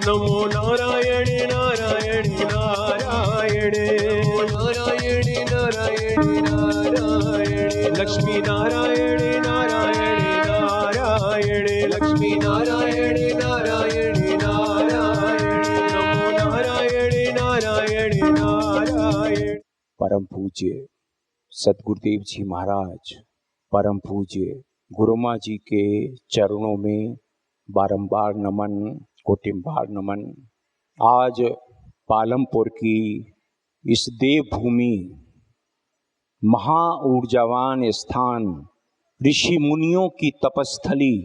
नमो नारायणी नारायणी नारायणे नारायणी नारायणी नारायणे लक्ष्मी नारायणी नारायणी नारायणे लक्ष्मी नारायणी नारायणी नारायणे नमो नारायणी नारायणी नारायण। परम पूज्य सद्गुरुदेव जी महाराज, परम पूज्य गुरुमा जी के चरणों में बारंबार नमन, कोटिम्बार नमन। आज पालमपुर की इस देवभूमि, महा ऊर्जावान स्थान, ऋषि मुनियों की तपस्थली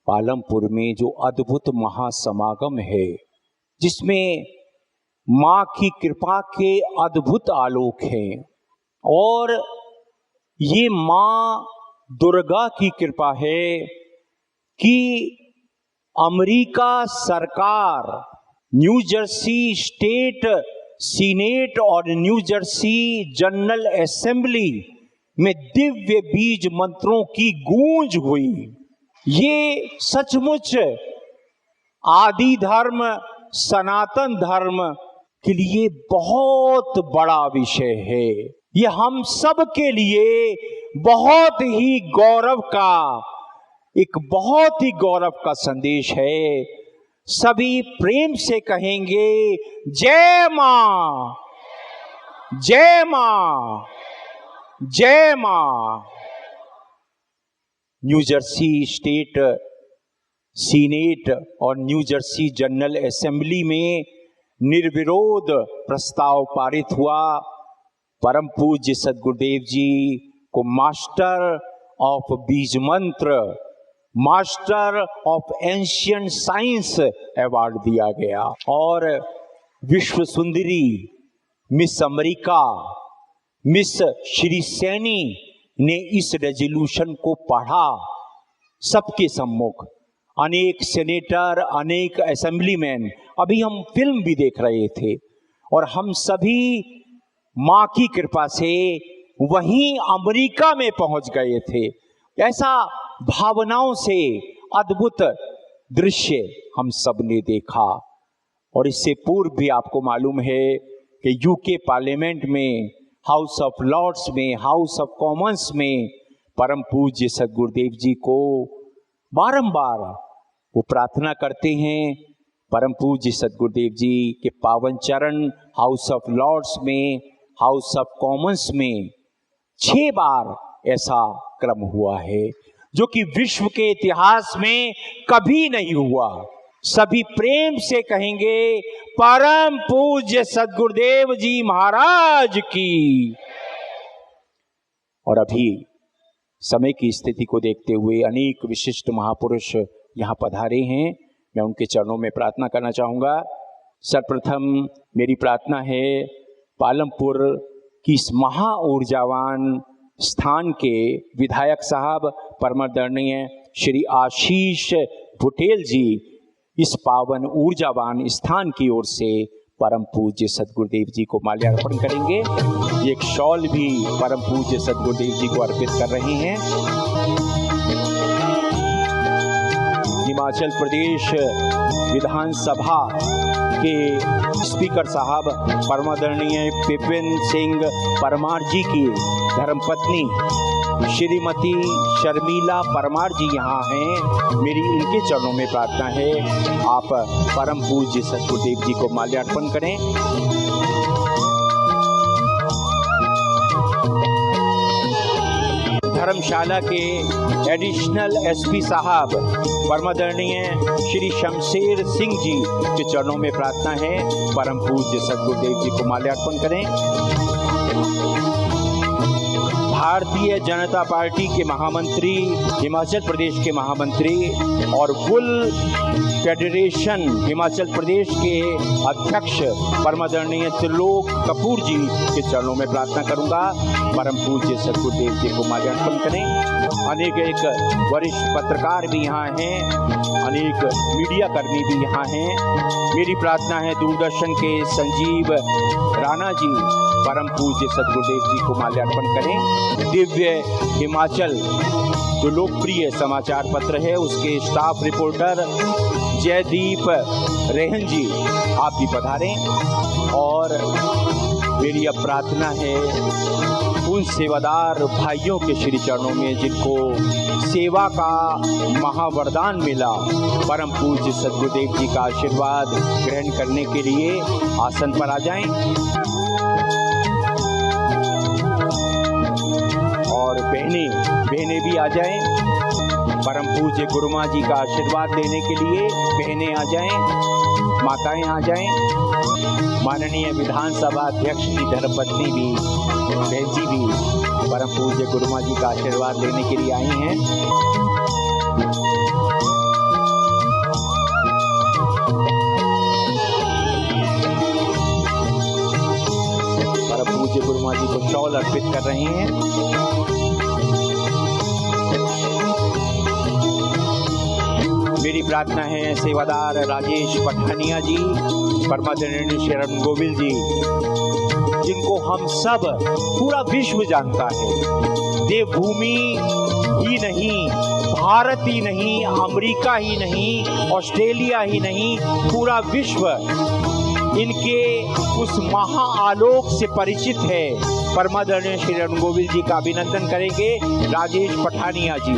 पालमपुर में जो अद्भुत महासमागम है, जिसमें माँ की कृपा के अद्भुत आलोक हैं और ये माँ दुर्गा की कृपा है कि अमेरिका सरकार, न्यू जर्सी स्टेट सीनेट और न्यू जर्सी जनरल असेंबली में दिव्य बीज मंत्रों की गूंज हुई। ये सचमुच आदि धर्म, सनातन धर्म के लिए बहुत बड़ा विषय है। ये हम सब के लिए बहुत ही गौरव का, एक बहुत ही गौरव का संदेश है। सभी प्रेम से कहेंगे जय मां, जय मां, जय मां। न्यू जर्सी स्टेट सीनेट और न्यू जर्सी जनरल असेंबली में निर्विरोध प्रस्ताव पारित हुआ। परम पूज्य सद्गुरुदेव जी को मास्टर ऑफ बीज मंत्र, master of ancient science award दिया गया और विश्व सुंदरी miss America, miss Shri Saini ने इस रेजोल्यूशन को पढ़ा सबके सम्मुख। अनेक सेनेटर, अनेक असेंबलीमैन, अभी हम फिल्म भी देख रहे थे और हम सभी माँ की कृपा से वहीं अमेरिका में पहुंच गए थे। ऐसा भावनाओं से अद्भुत दृश्य हम सब ने देखा। और इससे पूर्व भी आपको मालूम है कि यूके पार्लियामेंट में, हाउस ऑफ लॉर्ड्स में, हाउस ऑफ कॉमन्स में परम पूज्य सद्गुरुदेव जी को बारंबार वो प्रार्थना करते हैं। परम पूज्य सद्गुरुदेव जी के पावन चरण हाउस ऑफ लॉर्ड्स में, हाउस ऑफ कॉमन्स में 6 बार ऐसा क्रम हुआ है, जो कि विश्व के इतिहास में कभी नहीं हुआ। सभी प्रेम से कहेंगे परम पूज्य सद्गुरुदेव जी महाराज की। और अभी समय की स्थिति को देखते हुए अनेक विशिष्ट महापुरुष यहाँ पधारे हैं। मैं उनके चरणों में प्रार्थना करना चाहूँगा। सर्वप्रथम मेरी प्रार्थना है पालमपुर की इस महा ऊर्जावान स्थान के विधायक साहब परमादरणीय श्री आशीष बुटेल जी इस पावन ऊर्जावान स्थान की ओर से परम पूज्य सद्गुरुदेव जी को माल्यार्पण करेंगे। एक शॉल भी परम पूज्य सद्गुरुदेव जी को अर्पित कर रहे हैं। हिमाचल प्रदेश विधानसभा के स्पीकर साहब परमादरणीय विपिन सिंह परमार जी की धर्मपत्नी श्रीमती शर्मिला परमार जी यहाँ हैं। मेरी इनके चरणों में प्रार्थना है, आप परम पूज्य सद्गुरुदेव जी को माल्यार्पण करें। धर्मशाला के एडिशनल एसपी साहब परमादरणीय श्री शमशेर सिंह जी के चरणों में प्रार्थना है, परम पूज्य सद्गुरुदेव जी को माल्यार्पण करें। भारतीय जनता पार्टी के महामंत्री, हिमाचल प्रदेश के महामंत्री और वुल फेडरेशन हिमाचल प्रदेश के अध्यक्ष परमादरणीय त्रिलोक कपूर जी के चरणों में प्रार्थना करूंगा, परम पूज्य सद्गुरुदेव जी को माल्यार्पण करें। अनेक वरिष्ठ पत्रकार भी यहाँ हैं, अनेक मीडिया कर्मी भी यहाँ हैं। मेरी प्रार्थना है दूरदर्शन के संजीव राणा जी परम पूज्य सद्गुरुदेव जी को माल्यार्पण करें। दिव्य हिमाचल जो लोकप्रिय समाचार पत्र है, उसके स्टाफ रिपोर्टर जयदीप रेहन जी, आप भी पधारें। और मेरी अब प्रार्थना है उन सेवादार भाइयों के श्री चरणों में जिनको सेवा का महावरदान मिला, परम पूज्य सद्गुरुदेव जी का आशीर्वाद ग्रहण करने के लिए आसन पर आ जाएं। और बहनें भी आ जाएं, परम पूज्य गुरुमा जी का आशीर्वाद लेने के लिए बहनें आ जाएं, माताएं आ जाएं। माननीय विधानसभा अध्यक्ष की धर्मपत्नी भी, बहन जी भी परम पूज्य गुरुमा जी का आशीर्वाद लेने के लिए आई हैं। परम पूज्य गुरुमा जी को शॉल अर्पित कर रहे हैं। मेरी प्रार्थना है सेवादार राजेश पठानिया जी, परमादरणीय श्री अरुण गोविल जी, जिनको हम सब पूरा विश्व जानता है। देवभूमि ही नहीं, भारत ही नहीं, अमेरिका ही नहीं, ऑस्ट्रेलिया ही नहीं, पूरा विश्व इनके उस महाआलोक से परिचित है। परमादरणीय श्री अरुण गोविल जी का अभिनंदन करेंगे राजेश पठानिया जी।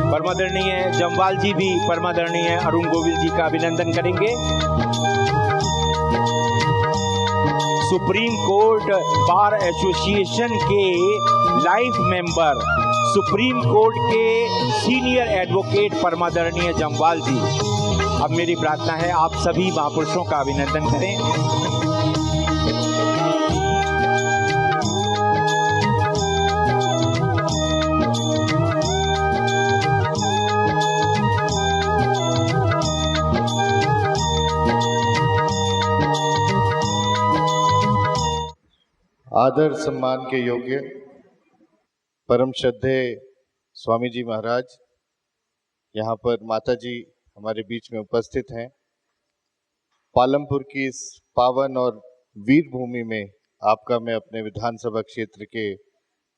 परमादरणीय जम्वाल जी भी परमादरणीय अरुण गोविल जी का अभिनंदन करेंगे। सुप्रीम कोर्ट बार एसोसिएशन के लाइफ मेंबर, सुप्रीम कोर्ट के सीनियर एडवोकेट परमादरणीय जम्वाल जी। अब मेरी प्रार्थना है आप सभी महापुरुषों का अभिनंदन करें। आदर सम्मान के योग्य परम श्रद्धेय स्वामी जी महाराज, यहाँ पर माता जी हमारे बीच में उपस्थित हैं। पालमपुर की इस पावन और वीर भूमि में आपका मैं अपने विधानसभा क्षेत्र के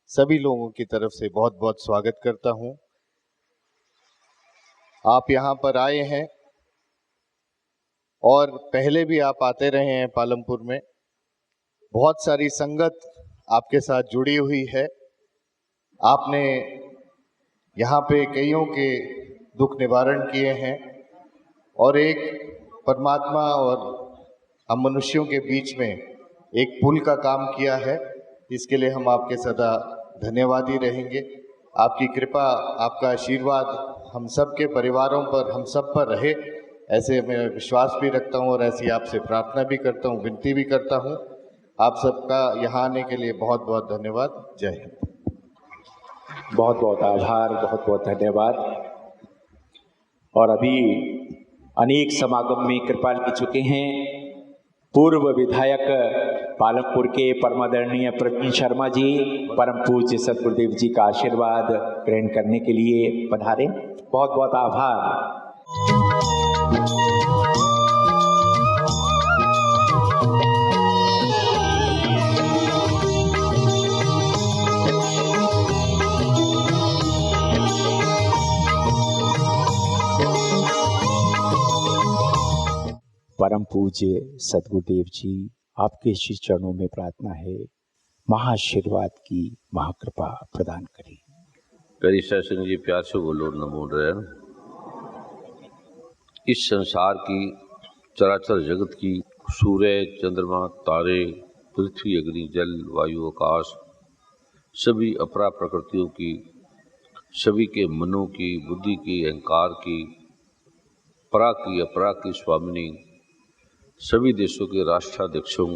सभी लोगों की तरफ से बहुत बहुत स्वागत करता हूँ। आप यहाँ पर आए हैं और पहले भी आप आते रहे हैं पालमपुर में। बहुत सारी संगत आपके साथ जुड़ी हुई है। आपने यहाँ पे कईयों के दुख निवारण किए हैं और एक परमात्मा और हम मनुष्यों के बीच में एक पुल का काम किया है। इसके लिए हम आपके सदा धन्यवादी रहेंगे। आपकी कृपा, आपका आशीर्वाद हम सब के परिवारों पर, हम सब पर रहे, ऐसे मैं विश्वास भी रखता हूँ और ऐसी आपसे प्रार्थना भी करता हूँ, विनती भी करता हूँ। आप सबका यहाँ आने के लिए बहुत बहुत धन्यवाद। जय हिंद। बहुत बहुत आभार, बहुत बहुत धन्यवाद। और अभी अनेक समागम में कृपा ले चुके हैं पूर्व विधायक पालमपुर के परमादरणीय प्रवीण शर्मा जी। परम पूज्य सद्गुरुदेव जी का आशीर्वाद ग्रहण करने के लिए पधारे। बहुत बहुत आभार। परम पूज्य सद्गुरुदेव जी, आपके श्री चरणों में प्रार्थना है, महाआशीर्वाद की महाकृपा प्रदान करें। प्यारी सत्संग जी, प्यार से बोलो नमो नारायण। इस संसार की, चराचर जगत की, सूर्य, चंद्रमा, तारे, पृथ्वी, अग्नि, जल, वायु, आकाश, सभी अपरा प्रकृतियों की, सभी के मनों की, बुद्धि की, अहंकार की, परा की, अपरा की स्वामिनी, सभी देशों के राष्ट्राध्यक्षों,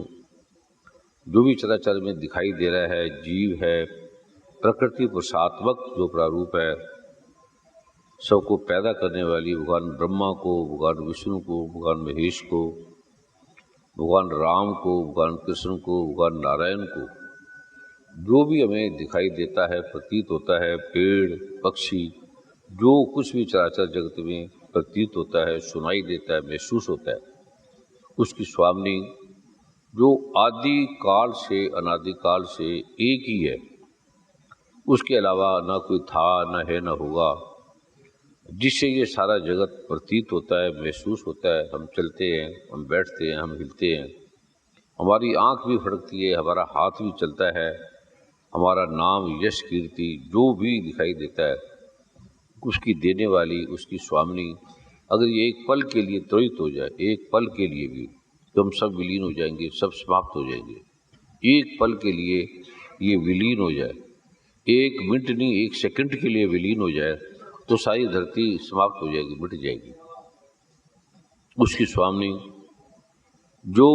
जो भी चराचर में दिखाई दे रहा है, जीव है, प्रकृति पुरुषात्मक जो प्रारूप है, सबको पैदा करने वाली भगवान ब्रह्मा को, भगवान विष्णु को, भगवान महेश को, भगवान राम को, भगवान कृष्ण को, भगवान नारायण को, जो भी हमें दिखाई देता है, प्रतीत होता है, पेड़, पक्षी, जो कुछ भी चराचर जगत में प्रतीत होता है, सुनाई देता है, महसूस होता है, उसकी स्वामिनी जो आदि काल से, अनादि काल से एक ही है, उसके अलावा ना कोई था, ना है, ना होगा, जिससे ये सारा जगत प्रतीत होता है, महसूस होता है। हम चलते हैं, हम बैठते हैं, हम हिलते हैं, हमारी आँख भी फड़कती है, हमारा हाथ भी चलता है, हमारा नाम, यश, कीर्ति जो भी दिखाई देता है, उसकी देने वाली, उसकी स्वामिनी अगर ये एक पल के लिए त्वरित हो जाए, एक पल के लिए भी, तो हम सब विलीन हो जाएंगे, सब समाप्त हो जाएंगे। एक पल के लिए ये विलीन हो जाए, एक मिनट नहीं, एक सेकंड के लिए विलीन हो जाए, तो सारी धरती समाप्त हो जाएगी, मिट जाएगी। उसकी स्वामिनी जो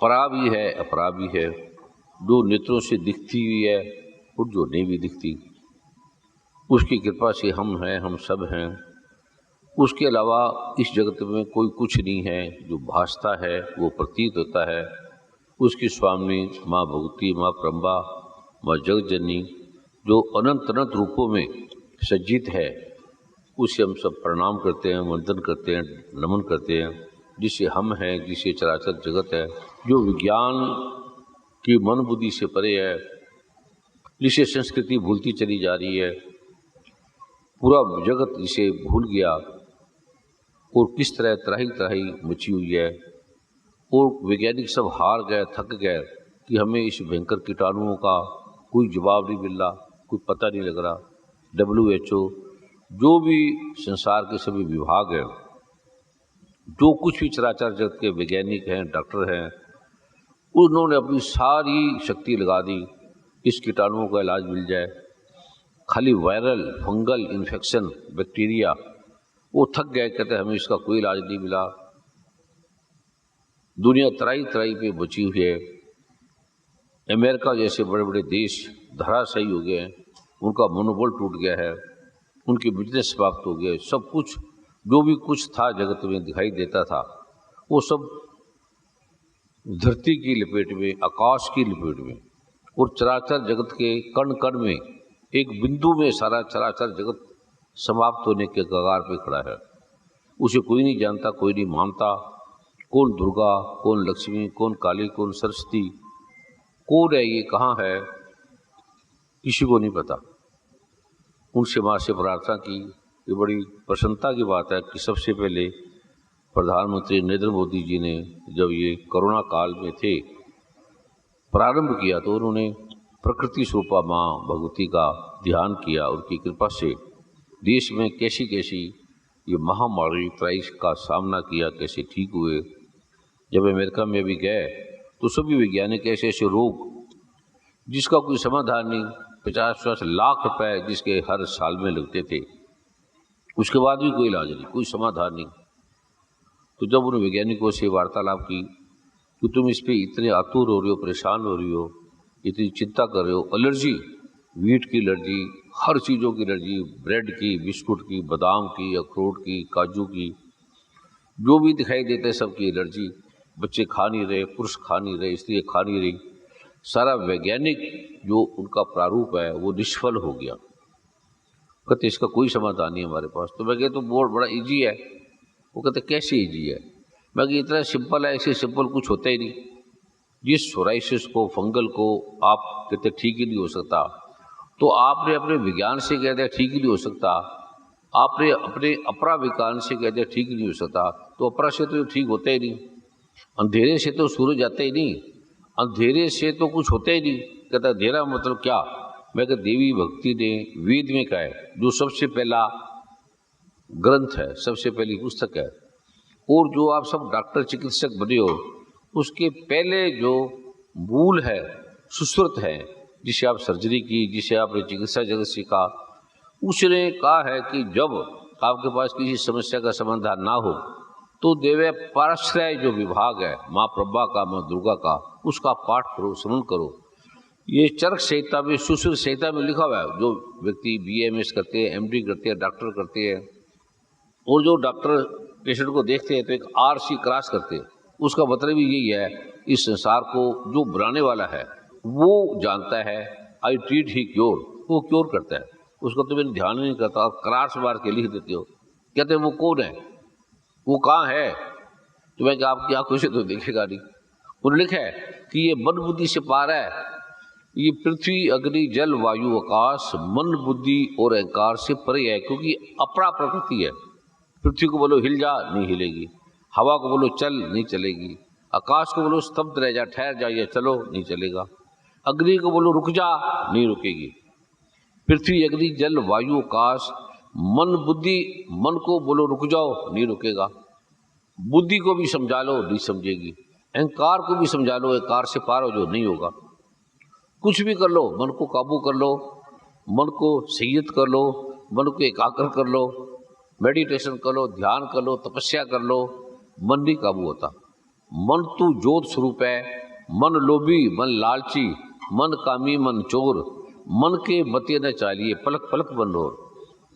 परा भी है, अपरा भी है, जो नेत्रों से दिखती हुई है और जो नहीं भी दिखती, उसकी कृपा से हम हैं, हम सब हैं। उसके अलावा इस जगत में कोई कुछ नहीं है। जो भासता है वो प्रतीत होता है। उसकी स्वामिनी माँ भगवती, माँ प्रम्बा, माँ जगजननी जो अनंत अनंत रूपों में सज्जित है, उसे हम सब प्रणाम करते हैं, वंदन करते हैं, नमन करते हैं, जिसे हम हैं, जिसे चराचर जगत है, जो विज्ञान की मन बुद्धि से परे है, जिसे संस्कृति भूलती चली जा रही है। पूरा जगत जिसे भूल गया और किस तरह त्राही त्राही मची हुई है, और वैज्ञानिक सब हार गए, थक गए कि हमें इस भयंकर कीटाणुओं का कोई जवाब नहीं मिल रहा, कोई पता नहीं लग रहा। WHO, जो भी संसार के सभी विभाग हैं, जो कुछ भी चराचर जगत के वैज्ञानिक हैं, डॉक्टर हैं, उन्होंने अपनी सारी शक्ति लगा दी इस कीटाणुओं का इलाज मिल जाए। खाली वायरल, फंगल इन्फेक्शन, बैक्टीरिया, वो थक गए, कहते हमें इसका कोई इलाज नहीं मिला। दुनिया तराई तराई पे बची हुई है। अमेरिका जैसे बड़े बड़े देश धराशायी हो गए हैं, उनका मनोबल टूट गया है, उनके बिजनेस समाप्त हो गए। सब कुछ जो भी कुछ था जगत में दिखाई देता था, वो सब धरती की लपेट में, आकाश की लपेट में, और चराचर जगत के कण कण में, एक बिंदु में सारा चराचर जगत समाप्त होने के कगार पे खड़ा है। उसे कोई नहीं जानता, कोई नहीं मानता। कौन दुर्गा, कौन लक्ष्मी, कौन काली, कौन सरस्वती, कौन है ये, कहाँ है, किसी को नहीं पता। उनसे माँ से प्रार्थना की। ये बड़ी प्रसन्नता की बात है कि सबसे पहले प्रधानमंत्री नरेंद्र मोदी जी ने जब ये कोरोना काल में थे प्रारंभ किया, तो उन्होंने प्रकृति स्वरूपा माँ भगवती का ध्यान किया। उनकी कृपा से देश में कैसी कैसी ये महामारी त्राई का सामना किया, कैसे ठीक हुए। जब अमेरिका में भी गए तो सभी वैज्ञानिक ऐसे ऐसे रोग जिसका कोई समाधान नहीं, 50-50 लाख रुपए जिसके हर साल में लगते थे, उसके बाद भी कोई इलाज नहीं, कोई समाधान नहीं। तो जब उन वैज्ञानिकों से वार्तालाप की कि तुम इस पर इतने आतुर हो रहे हो, परेशान हो रही हो, इतनी चिंता कर रहे हो, एलर्जी, वीट की एलर्जी, हर चीज़ों की एलर्जी, ब्रेड की, बिस्कुट की, बादाम की, अखरोट की, काजू की, जो भी दिखाई देते हैं सबकी एलर्जी। बच्चे खा नहीं रहे, पुरुष खा नहीं रहे, स्त्री खा नहीं रही। सारा वैज्ञानिक जो उनका प्रारूप है वो निष्फल हो गया। कहते इसका कोई समाधान नहीं हमारे पास। तो मैं कहता तो बहुत बड़ा इजी है। वो कहते कैसे इजी है? मैं कहता इतना सिंपल है, ऐसे सिंपल कुछ होता ही नहीं। जिस सोराइसिस को, फंगल को आप कहते ठीक ही नहीं हो सकता, तो आपने अपने विज्ञान से कह दिया ठीक ही नहीं हो सकता, आपने अपने अपरा विज्ञान से कह दिया ठीक ही नहीं हो सकता, तो अपरा से तो ठीक होता ही नहीं। अंधेरे से तो सूरज जाता ही नहीं, अंधेरे से तो कुछ होता ही नहीं। कहता अंधेरा मतलब क्या? मैं कहता देवी भक्ति ने वेद में कहा है, जो सबसे पहला ग्रंथ है, सबसे पहली पुस्तक है, और जो आप सब डॉक्टर चिकित्सक बने हो, उसके पहले जो मूल है, सुश्रुत है, जिसे आप सर्जरी की, जिसे आपने चिकित्सा जगत सीखा, उसने कहा है कि जब आपके पास किसी समस्या का समाधान ना हो तो देवे पाराश्रय जो विभाग है, माँ प्रभा का, माँ दुर्गा का, उसका पाठ करो, स्मरण करो। ये चरक संहिता में, सुश्रुत संहिता में लिखा हुआ है। जो व्यक्ति BMS करते हैं, MD करते हैं, डॉक्टर करते हैं, और जो डॉक्टर पेशेंट को देखते हैं तो एक RC क्रॉस करते हैं, उसका मतलब ही यही है, इस संसार को जो बनाने वाला है वो जानता है। आई ट्रीट ही क्योर, वो क्योर करता है, उसका तो मैंने ध्यान नहीं करता, और क्रॉस मार के लिख देते हो। कहते हैं वो कौन है, वो कहाँ है? तो मैं आपकी आंखों से तो देखेगा नहीं। उन्होंने लिखा है कि ये मन बुद्धि से पार है, ये पृथ्वी अग्नि जल वायु आकाश मन बुद्धि और अहंकार से परे है, क्योंकि अपरा प्रकृति है। पृथ्वी को बोलो हिल जा, नहीं हिलेगी। हवा को बोलो चल, नहीं चलेगी। आकाश को बोलो स्तब्ध रह जा, ठहर जा या चलो, नहीं चलेगा। अग्नि को बोलो रुक जा, नहीं रुकेगी। पृथ्वी अग्नि जल वायु आकाश मन बुद्धि, मन को बोलो रुक जाओ, नहीं रुकेगा। बुद्धि को भी समझा लो, नहीं समझेगी। अहंकार को भी समझा लो, अहंकार से पार हो जो, नहीं होगा। कुछ भी कर लो, मन को काबू कर लो, मन को संयत कर लो, मन को एकाग्र कर लो, मेडिटेशन कर लो, ध्यान कर लो, तपस्या कर लो, मन नहीं काबू होता। मन तो ज्योत स्वरूप है। मन लोभी, मन लालची, मन कामी, मन चोर, मन के मते न चालिए, पलक पलक बन रो।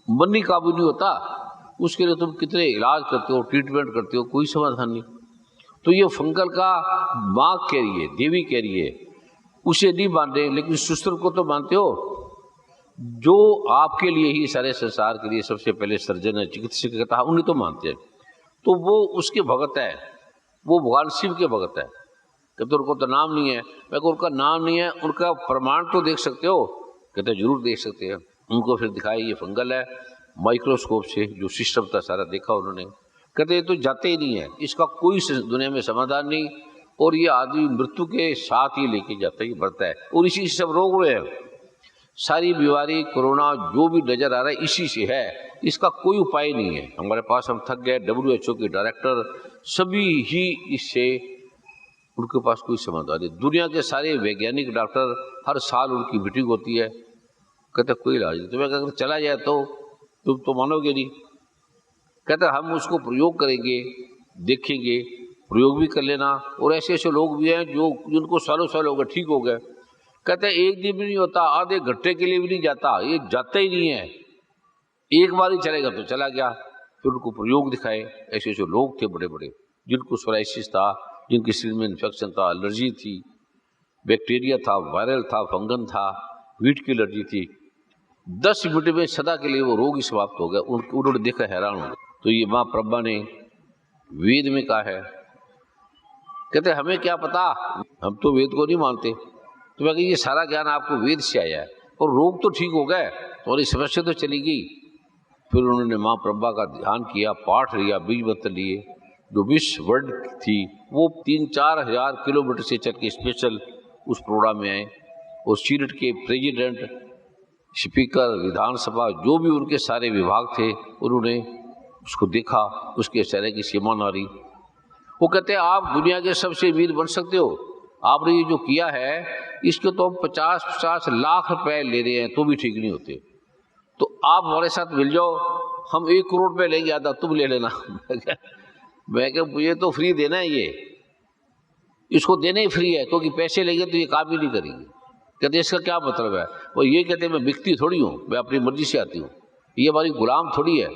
मन नहीं काबू नहीं होता, उसके लिए तुम कितने इलाज करते हो, ट्रीटमेंट करते हो, कोई समाधान नहीं। तो ये फंगल का माँ कह रही है, देवी कह रही है, उसे नहीं मानते, लेकिन सुस्तर को तो मानते हो, जो आपके लिए ही सारे संसार के लिए सबसे पहले सर्जन है, चिकित्सक कहता है, उन्हें तो मानते हैं। तो वो उसके भगत है, वो भगवान शिव के भगत है। कहते उनको तो नाम नहीं है। मैं कहूँ उनका नाम नहीं है, उनका प्रमाण तो देख सकते हो? कहते जरूर देख सकते हैं। उनको फिर दिखाई ये फंगल है, माइक्रोस्कोप से जो सिस्टम था सारा देखा उन्होंने। कहते ये तो जाते ही नहीं है, इसका कोई दुनिया में समाधान नहीं, और ये आदमी मृत्यु के साथ ही लेके जाता ही बढ़ता है, और इसी से सब रोग हुए हैं। सारी बीमारी कोरोना जो भी नजर आ रहा है इसी से है, इसका कोई उपाय नहीं है। हमारे पास हम थक गए, WHO के डायरेक्टर सभी ही इससे, उनके पास कोई समाधान नहीं। दुनिया के सारे वैज्ञानिक डॉक्टर, हर साल उनकी मीटिंग होती है, कहते कोई इलाज नहीं। तुम्हें अगर चला जाए तो तुम तो मानोगे नहीं। कहते हम उसको प्रयोग करेंगे, देखेंगे, प्रयोग भी कर लेना। और ऐसे ऐसे लोग भी हैं जो जिनको सालों साल हो गए, ठीक हो गए। कहते एक दिन भी नहीं होता, आधे घंटे के लिए भी नहीं जाता, ये जाता ही नहीं है। एक बार ही चलेगा तो चला गया। फिर उनको प्रयोग दिखाए। ऐसे ऐसे लोग थे बड़े बड़े, जिनको सोराइसिस था, जिनके शरीर में इन्फेक्शन था, एलर्जी थी, बैक्टीरिया था, वायरल था, फंगन था, वीट की एलर्जी थी। 10 मिनट में सदा के लिए वो रोग ही समाप्त हो गया। उन्होंने देखा, हैरान हो गए। तो ये माँ प्रभा ने वेद में कहा है। कहते हमें क्या पता, हम तो वेद को नहीं मानते। तो मैं ये सारा ज्ञान आपको वेद से आया है, और रोग तो ठीक हो गए और ये समस्या तो चली गई। फिर उन्होंने माँ प्रभा का ध्यान किया, पाठ लिया, बीज मंत्र लिए। जो विश्व वर्ल्ड थी वो 3-4 हजार किलोमीटर से चल के स्पेशल उस प्रोग्राम में आए। और सीनेट के प्रेसिडेंट, स्पीकर, विधानसभा, जो भी उनके सारे विभाग थे, उन्होंने उसको देखा, उसके चेहरे की सीमा ना रही। वो कहते हैं आप दुनिया के सबसे वीर बन सकते हो, आपने ये जो किया है इसके तो हम 50-50 लाख रुपए ले रहे हैं तो भी ठीक नहीं होते। तो आप हमारे साथ मिल जाओ, हम 1 करोड़ रुपए लेंगे, आधा तुम ले लेना। मैं क्या मुझे तो फ्री देना है, ये इसको देना ही फ्री है, क्योंकि पैसे लेंगे तो ये काम ही नहीं करेंगे। कहते इसका क्या मतलब है? वो ये कहते मैं बिकती थोड़ी हूँ, मैं अपनी मर्जी से आती हूँ, ये हमारी गुलाम थोड़ी है,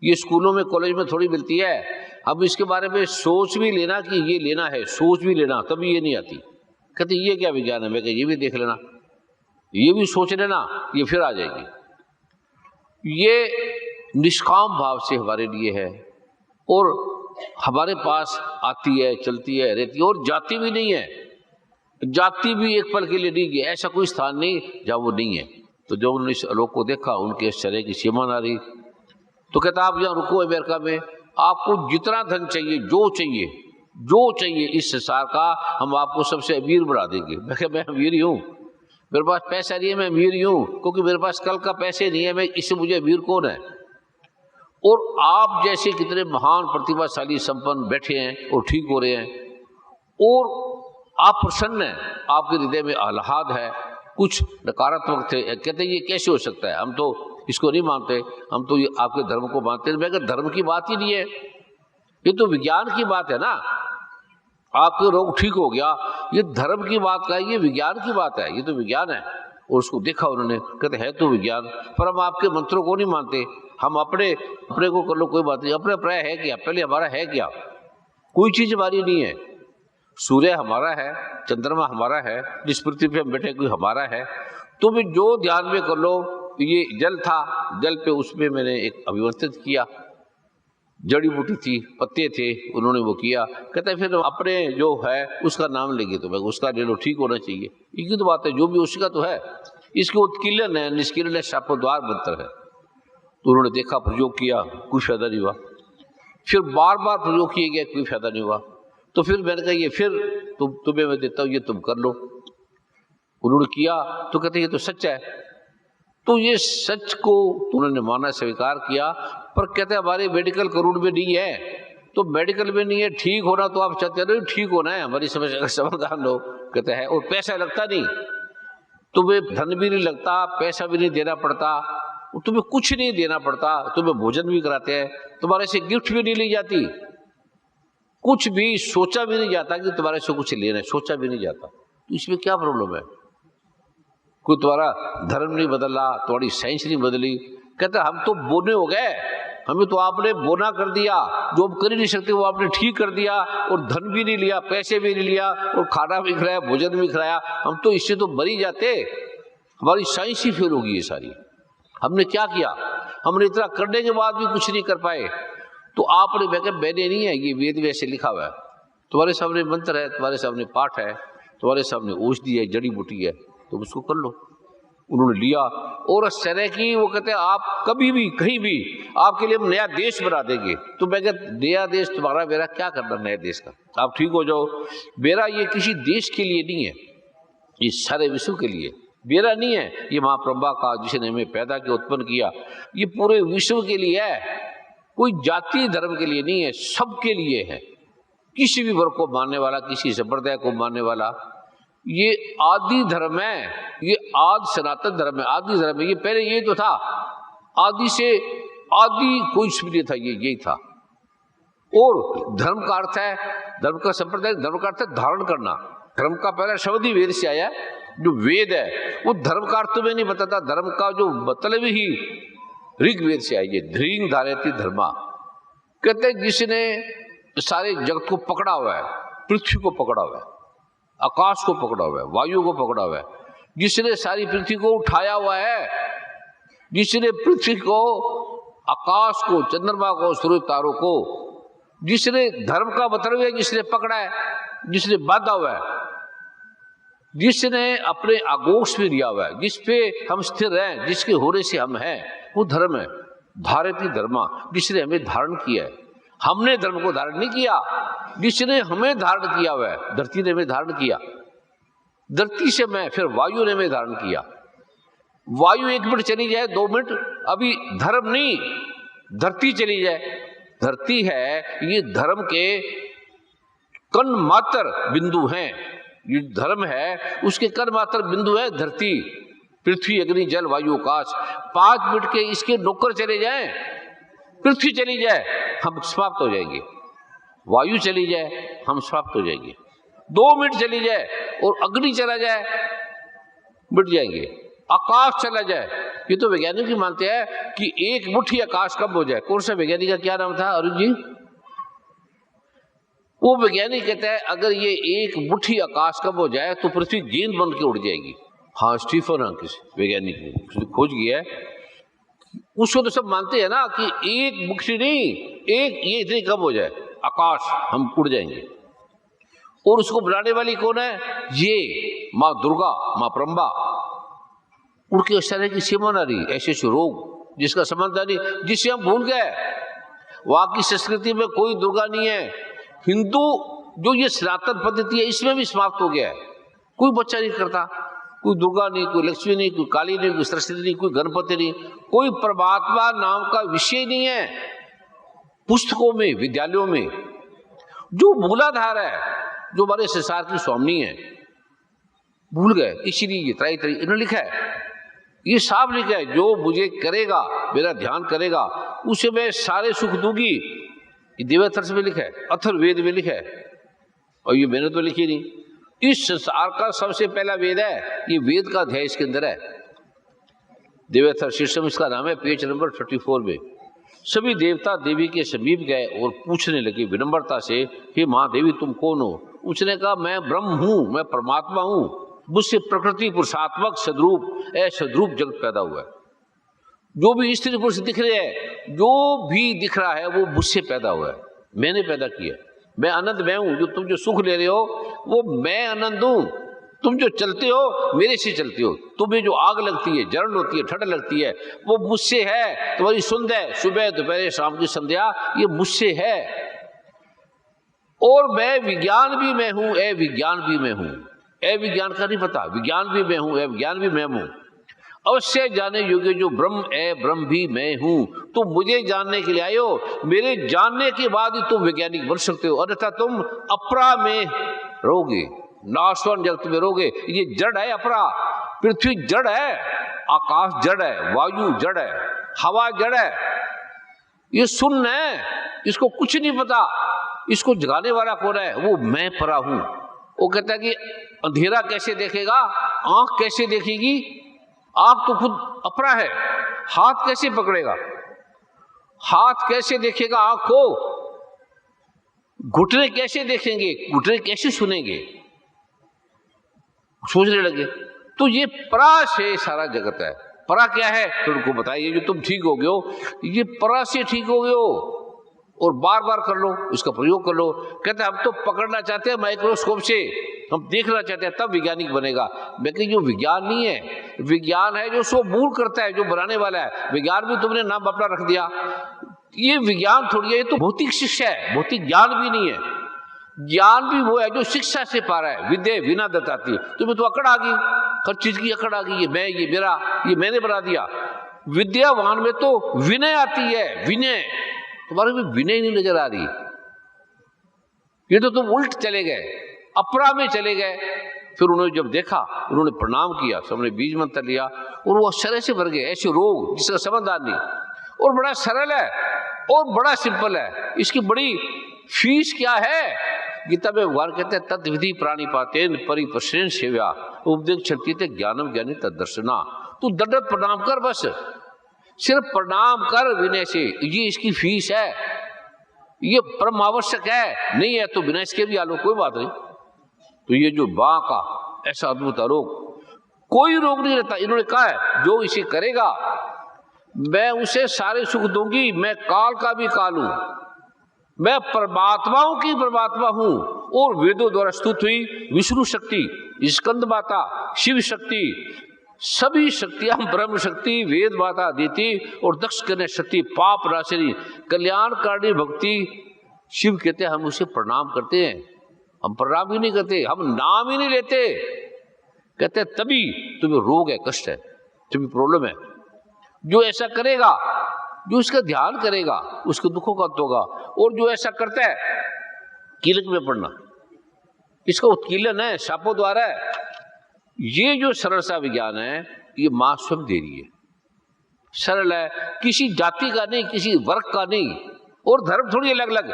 ये स्कूलों में कॉलेज में थोड़ी मिलती है। अब इसके बारे में सोच भी लेना कि ये लेना है, सोच भी लेना, तभी ये नहीं आती। कहते ये क्या विज्ञान है? मैं कह ये भी देख लेना, ये भी सोच लेना, ये फिर आ जाएगी। ये निष्काम भाव से हमारे लिए है, और हमारे पास आती है, चलती है, रहती है, और जाती भी नहीं है। जाती भी एक पल के लिए नहीं गई, ऐसा कोई स्थान नहीं जहाँ वो नहीं है। तो जब उन्होंने इस आलोक को देखा, उनके इस चेहरे की सीमा ना रही। तो कहता आप यहाँ रुको अमेरिका में, आपको जितना धन चाहिए, जो चाहिए इस संसार का, हम आपको सबसे अमीर बना देंगे। मैं क्या मैं अमीर ही हूँ? मेरे पास पैसा नहीं है, मैं अमीर ही हूँ, क्योंकि मेरे पास कल का पैसे नहीं है, मैं इससे मुझे अमीर कौन है? और आप जैसे कितने महान प्रतिभाशाली संपन्न बैठे हैं और ठीक हो रहे हैं, और आप प्रसन्न हैं, आपके हृदय में आह्लाद है, कुछ नकारात्मक थे। कहते ये कैसे हो सकता है, हम तो इसको नहीं मानते, हम तो ये आपके धर्म को मानते हैं। मैं कहता धर्म की बात ही नहीं है, ये तो विज्ञान की बात है ना। आपके रोग ठीक हो गया, ये धर्म की बात का है, ये विज्ञान की बात है, ये तो विज्ञान है। और उसको देखा उन्होंने, कहते है तो विज्ञान, पर हम आपके मंत्रों को नहीं मानते, हम अपने को कर लो, कोई बात नहीं, अपने प्राय है क्या? पहले हमारा है क्या? कोई चीज हमारी नहीं है। सूर्य हमारा है, चंद्रमा हमारा है, जिस पृथ्वी पे हम बैठे कोई हमारा है। तो भी जो ध्यान में कर लो, ये जल था, जल पे उसमें मैंने एक अभिवर्तित किया, जड़ी बूटी थी, पत्ते थे, उन्होंने वो किया। कहते हैं फिर अपने जो है उसका नाम लेंगे तो मैं उसका ले लो, ठीक होना चाहिए। एक ही तो बात है, जो भी उसका तो है, इसके उत्कीलन है, निष्कीर्ण है, शापोद्वार मंत्र है। तो उन्होंने देखा, प्रयोग किया, कोई फायदा नहीं हुआ। फिर बार बार प्रयोग किए गए, कोई फायदा नहीं हुआ। तो फिर मैंने कहा ये फिर तुम्हें मैं देता हूँ, ये तुम कर लो। उन्होंने किया तो कहते ये तो सच है। तो ये सच को उन्होंने माना, स्वीकार किया, पर कहते हमारे मेडिकल कानून में नहीं है। तो मेडिकल में नहीं है, ठीक होना तो आप चाहते हो, ठीक होना है, हमारी समस्या का समाधान लो। कहते हैं और पैसा लगता नहीं, तुम्हें धन भी नहीं लगता, पैसा भी नहीं देना पड़ता, तुम्हें कुछ नहीं देना पड़ता, तुम्हें भोजन भी कराते हैं, तुम्हारे से गिफ्ट भी नहीं ली जाती, कुछ भी सोचा भी नहीं जाता कि तुम्हारे से कुछ लेना है, सोचा भी नहीं जाता। तो इसमें क्या प्रॉब्लम है? कोई तुम्हारा धर्म नहीं बदला, तुम्हारी साइंस नहीं बदली। कहते हम तो बोने हो गए, हमें तो आपने बोना कर दिया, जो हम कर ही नहीं सकते वो आपने ठीक कर दिया, और धन भी नहीं लिया, पैसे भी नहीं लिया, और खाना भी खिलाया, भोजन भी खिलाया। हम तो इससे तो मर ही जाते, हमारी साइंस ही फेल होगी ये सारी। हमने क्या किया? हमने इतना करने के बाद भी कुछ नहीं कर पाए। तो आपने मैंने नहीं है, ये वेद वैसे लिखा हुआ है, तुम्हारे सामने मंत्र है, तुम्हारे सामने पाठ है, तुम्हारे सामने औषधि है, जड़ी बूटी है, तुम उसको कर लो। उन्होंने लिया और इस तरह की वो कहते हैं आप कभी भी कहीं भी आपके लिए हम नया देश बना देंगे। तो मैं कहता नया देश तुम्हारा मेरा क्या करना नए देश का, आप ठीक हो जाओ। मेरा ये किसी देश के लिए नहीं है, ये सारे विश्व के लिए। मेरा नहीं है, ये महाप्रभा का जिसने हमें पैदा किया, उत्पन्न किया, ये पूरे विश्व के लिए है, कोई जाति धर्म के लिए नहीं है, सबके लिए है। किसी भी वर्ग को मानने वाला, किसी संप्रदाय को मानने वाला, ये आदि धर्म है, ये आदि सनातन धर्म है, आदि धर्म है। ये पहले ये तो था, आदि से आदि कोई भी नहीं था, ये यही था। और धर्म का अर्थ है, धर्म का संप्रदाय, धर्म का अर्थ है धारण करना। धर्म का पहला शब्द ही वेद से आया, जो वेद है वो धर्म का अर्थ तुम्हें नहीं बताता, धर्म का जो मतलब ही ऋग्वेद से आई है, ध्रीं धारयति धर्मा। कहते हैं जिसने सारे जगत को पकड़ा हुआ है, पृथ्वी को पकड़ा हुआ है, आकाश को पकड़ा हुआ है, वायु को पकड़ा हुआ है, जिसने सारी पृथ्वी को उठाया हुआ है, जिसने पृथ्वी को, आकाश को, चंद्रमा को, सूर्य तारों को, जिसने धर्म का मतलब है, जिसने पकड़ा है, जिसने बांधा हुआ है, जिसने अपने आगोश में लिया हुआ है, जिसपे हम स्थिर हैं, जिसके होने से हम हैं, वो धर्म है। धारयति धर्मा, जिसने हमें धारण किया है। हमने धर्म को धारण नहीं किया, जिसने हमें धारण किया हुआ है। धरती ने हमें धारण किया, धरती से मैं, फिर वायु ने हमें धारण किया। वायु 1 मिनट चली जाए, 2 मिनट, अभी धर्म नहीं, धरती चली जाए, धरती है, ये धर्म के कण मात्र बिंदु हैं। ये धर्म है, उसके कण मात्र बिंदु है धरती, पृथ्वी, अग्नि, जल, वायु, आकाश। 5 मिनट के इसके नौकर चले जाएं, पृथ्वी चली जाए, हम समाप्त हो जाएंगे। वायु चली जाए, हम समाप्त हो जाएंगे। 2 मिनट चली जाए और अग्नि चला जाए, मिट जाएंगे। आकाश चला जाए, ये तो वैज्ञानिक ही मानते हैं कि 1 मुट्ठी आकाश कब हो जाए। कौन सा वैज्ञानिक का क्या नाम था अरुण जी? वो वैज्ञानिक कहता है अगर ये 1 मुट्ठी आकाश कब हो जाए तो पृथ्वी गेंद बन के उड़ जाएगी। हाँ, स्टीफन हॉकिंग वैज्ञानिक ने खोज किया है। उसको तो सब मानते हैं ना कि 1 मुट्ठी नहीं, एक ये इतनी कब हो जाए आकाश, हम उड़ जाएंगे। और उसको बनाने वाली कौन है? ये माँ दुर्गा, माँ ब्रह्मा। उड़ के इस तरह की सीमा नारी, ऐसे रोग जिसका संबंध नहीं, जिसे हम भूल गए। वहां की संस्कृति में कोई दुर्गा नहीं है। हिंदू जो ये सनातन पद्धति है, इसमें भी समाप्त हो गया है। कोई बच्चा नहीं करता, कोई दुर्गा नहीं, कोई लक्ष्मी नहीं, कोई काली नहीं, कोई सरस्वती नहीं, कोई गणपति नहीं, कोई परमात्मा नाम का विषय नहीं है। पुस्तकों में, विद्यालयों में जो मूलाधार है, जो हमारे संसार की स्वामी है, भूल गए। इसीलिए ये त्राई इन्होंने लिखा है, ये साफ लिखा है, जो मुझे करेगा, मेरा ध्यान करेगा, उसे मैं सारे सुख दूंगी। ये देवाथर्व में लिखा है, अथर्ववेद में लिखा है, और ये मैंने तो लिखी नहीं। इस संसार का सबसे पहला वेद है, ये वेद का अध्याय इसके अंदर है। देवाथर्व शीर्षम इसका नाम है, पेज नंबर 34 में। सभी देवता देवी के समीप गए और पूछने लगे विनम्रता से, हे महादेवी तुम कौन हो? उसने कहा मैं ब्रह्म हूं, मैं परमात्मा हूं, मुझसे प्रकृति पुरुषात्मक सद्रूप सद्रूप जगत पैदा हुआ है। जो भी स्त्री पुरुष दिख रहे हैं जो भी दिख रहा है वो मुझसे पैदा हुआ है, मैंने पैदा किया। मैं आनंद मैं हूं, जो तुम जो सुख ले रहे हो वो मैं आनंद हूं। तुम जो चलते हो मेरे से चलते हो। तुम्हें जो आग लगती है, जलन होती है, ठंड लगती है, वो मुझसे है। तुम्हारी सुंद है, सुबह दोपहर शाम की संध्या, ये मुझसे है। और मैं विज्ञान भी मैं हूं, ए विज्ञान भी मैं हूं। ए विज्ञान का नहीं पता, विज्ञान भी मैं हूं, ए विज्ञान भी मैं हूं। अवश्य जाने योग्य जो ब्रह्म है, ब्रह्म भी मैं हूं। तुम मुझे जानने के लिए आए हो, मेरे जानने के बाद ही तुम वैज्ञानिक बन सकते हो, अन्यथा तुम अपरा में रहोगे, नाशवान जगत में रहोगे। ये जड़ है अपरा। पृथ्वी जड़ है, आकाश जड़ है, वायु जड़ है, हवा जड़ है, ये शून्य है, इसको कुछ नहीं पता। इसको जगाने वाला कौन है? वो मैं परा हूं। वो कहता है कि अंधेरा कैसे देखेगा, आंख कैसे देखेगी? आंख तो खुद अपरा है, हाथ कैसे पकड़ेगा? हाथ कैसे देखेगा आंख को? घुटने कैसे देखेंगे? घुटने कैसे सुनेंगे? सोचने लगे। तो ये परा से सारा जगत है। परा क्या है? तो उनको बताइए, जो तुम ठीक हो गए हो, ये परा से ठीक हो गए हो। और बार बार कर लो, इसका प्रयोग कर लो। कहते हैं हम तो पकड़ना चाहते हैं माइक्रोस्कोप से, हम देखना चाहते हैं, तब वैज्ञानिक बनेगा। लेकिन जो विज्ञान नहीं है, विज्ञान है जो सो मूल करता है, जो बनाने वाला है। विज्ञान भी तुमने नाम अपना रख दिया, ये विज्ञान थोड़ी है, ये तो भौतिक शिक्षा है, भौतिक ज्ञान भी नहीं है। ज्ञान भी वो है जो शिक्षा से पा रहा है। विद्या विना दत्ताती है। तुम्हें तो अकड़ आ गई, हर चीज की अकड़ आ गई, ये मैं, ये मेरा, ये मैंने बना दिया। विद्यावान में तो विनय आती है, विनय। तुम्हारे में विनय नहीं नजर आ रही। ये तो तुम उल्ट चले गए, अपरा में चले गए। फिर उन्होंने जब देखा, उन्होंने प्रणाम किया, सबने बीज मंत्र लिया और वो आश्चर्य से भर गए। ऐसे रोग जिसका समाधान नहीं, और बड़ा सरल है और बड़ा सिंपल है। इसकी बड़ी फीस क्या है? गीता में भगवान कहते हैं तद विधि प्राणी पातेन परिपश्रेण सेव्या उपदेश क्षति ज्ञानम ज्ञानी तद दर्शना। तू दंडवत प्रणाम कर, बस सिर्फ प्रणाम कर विनय से। ये इसकी फीस है, ये परम आवश्यक है। नहीं है तो बिना इसके भी आलो, कोई बात नहीं। तो ये जो बाँ का ऐसा अद्भुत रोग, कोई रोग नहीं रहता। इन्होंने कहा है जो इसे करेगा मैं उसे सारे सुख दूंगी, मैं काल का भी काल हूं, मैं परमात्माओं की परमात्मा हूं। और वेदों द्वारा स्तुत हुई विष्णु शक्ति, स्कंद माता, शिव शक्ति, सभी शक्तियां ब्रह्म शक्ति, वेद माता अदिति और दक्ष करने शक्ति, पाप नाशिनी, कल्याणकारी भक्ति। शिव कहते हैं हम उसे प्रणाम करते हैं। हम प्रणाम ही नहीं करते, हम नाम ही नहीं लेते। कहते हैं तभी तुम्हें रोग है, कष्ट है, तुम्हें प्रॉब्लम है। जो ऐसा करेगा, जो इसका ध्यान करेगा, उसके दुखों का अंत होगा। और जो ऐसा करता है, कीलक में पड़ना, इसका उत्कीलन है, शापों द्वारा है। ये जो सरल सा विज्ञान है, ये मां स्वयं दे रही है। सरल है, किसी जाति का नहीं, किसी वर्ग का नहीं। और धर्म थोड़ी अलग अलग,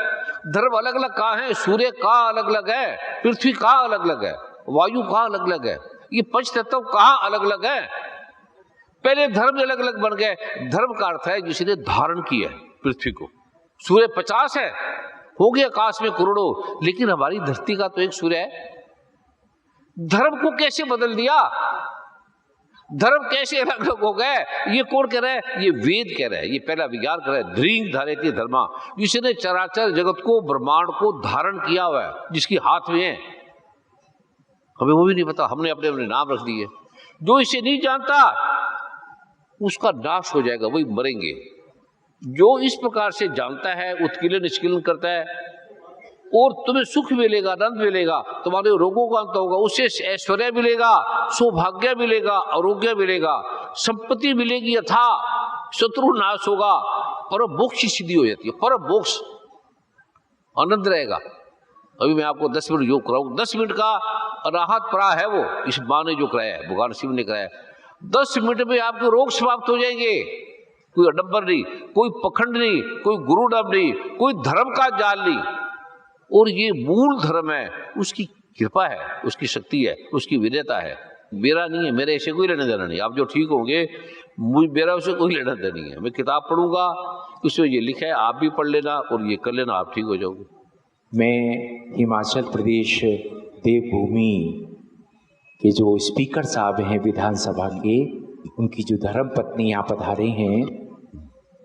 धर्म अलग अलग कहाँ है? सूर्य का अलग अलग है, पृथ्वी का अलग अलग है, वायु का अलग अलग है, ये पंच तत्व कहाँ अलग अलग है? पहले धर्म अलग अलग बन गए। धर्म का अर्थ है जिसने धारण किया है पृथ्वी को। सूर्य 50 है, हो गया आकाश में करोड़ों, लेकिन हमारी धरती का तो एक सूर्य है। धर्म को कैसे बदल दिया? धर्म कैसे अलग अलग हो गए? ये कौन कह रहा है? ये वेद कह रहा है, ये पहला विज्ञान कह रहा है। ध्रींग धारेति धर्मा, जिसने चराचर जगत को, ब्रह्मांड को धारण किया हुआ है, जिसकी हाथ में है। हमें वो भी नहीं पता, हमने अपने अपने नाम रख दिए। जो इसे नहीं जानता उसका नाश हो जाएगा, वही मरेंगे। जो इस प्रकार से जानता है, उत्कीलन निष्कीलन करता है, और तुम्हें सुख मिलेगा, आनंद मिलेगा, तुम्हारे रोगों का अंत होगा, उससे ऐश्वर्य मिलेगा, सौभाग्य मिलेगा, आरोग्य मिलेगा, संपत्ति मिलेगी, यथा शत्रु नाश होगा, परम मोक्ष की सिद्धि हो जाती है। परम मोक्ष आनंद रहेगा। अभी मैं आपको 10 मिनट योग कराऊं, 10 मिनट का राहत पड़ा है वो, इस माँ ने जो कराया है, भगवान शिव ने कराया। 10 मिनट में आपके रोग समाप्त हो जाएंगे। कोई अडंबर नहीं, कोई पखंड नहीं, कोई गुरुडम नहीं, कोई धर्म का जाल नहीं। और ये मूल धर्म है, उसकी कृपा है, उसकी शक्ति है, उसकी विनयता है। मेरा नहीं है, मेरे ऐसे कोई लेना देना नहीं। आप जो ठीक होंगे, मेरा उससे कोई लेना देना नहीं है। मैं किताब पढ़ूंगा, उसमें ये लिखा है, आप भी पढ़ लेना और ये कर लेना, आप ठीक हो जाओगे। मैं हिमाचल प्रदेश देवभूमि के जो स्पीकर साहब हैं विधानसभा के, उनकी जो धर्म पत्नी यहाँ पधारे हैं,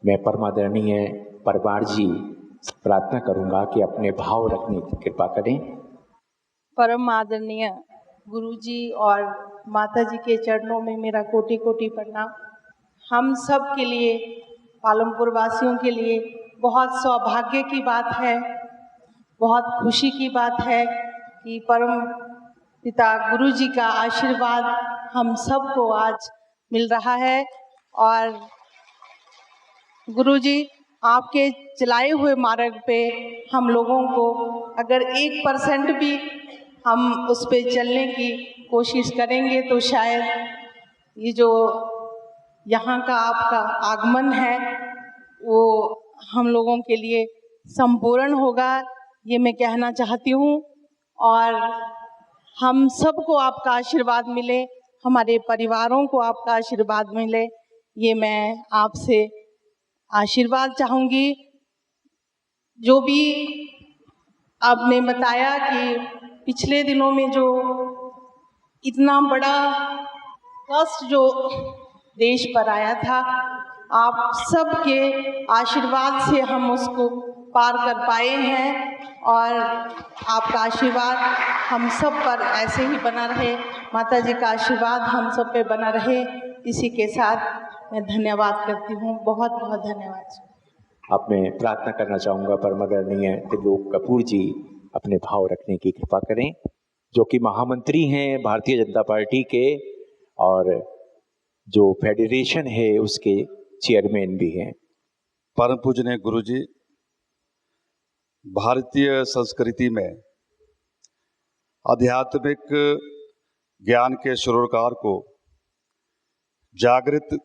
मैं परमादरणीय परमार जी प्रार्थना करूंगा कि अपने भाव रखने की कृपा करें। परम आदरणीय गुरुजी और माता जी के चरणों में मेरा कोटि कोटि प्रणाम। हम सब के लिए, पालमपुर वासियों के लिए बहुत सौभाग्य की बात है, बहुत खुशी की बात है कि परम पिता गुरुजी का आशीर्वाद हम सबको आज मिल रहा है। और गुरुजी आपके चलाए हुए मार्ग पे हम लोगों को अगर 1% भी हम उस पे चलने की कोशिश करेंगे तो शायद ये जो यहाँ का आपका आगमन है वो हम लोगों के लिए संपूर्ण होगा, ये मैं कहना चाहती हूँ। और हम सबको आपका आशीर्वाद मिले, हमारे परिवारों को आपका आशीर्वाद मिले, ये मैं आपसे आशीर्वाद चाहूँगी। जो भी आपने बताया कि पिछले दिनों में जो इतना बड़ा कष्ट जो देश पर आया था, आप सबके आशीर्वाद से हम उसको पार कर पाए हैं और आपका आशीर्वाद हम सब पर ऐसे ही बना रहे, माता जी का आशीर्वाद हम सब पे बना रहे। इसी के साथ मैं धन्यवाद करती हूँ, बहुत बहुत धन्यवाद। अब मैं प्रार्थना करना चाहूँगा परमादरणीय त्रिलोक कपूर जी अपने भाव रखने की कृपा करें, जो कि महामंत्री हैं भारतीय जनता पार्टी के और जो फेडरेशन है उसके चेयरमैन भी हैं। परम पूजनीय गुरुजी, भारतीय संस्कृति में आध्यात्मिक ज्ञान के सरोकार को जागृत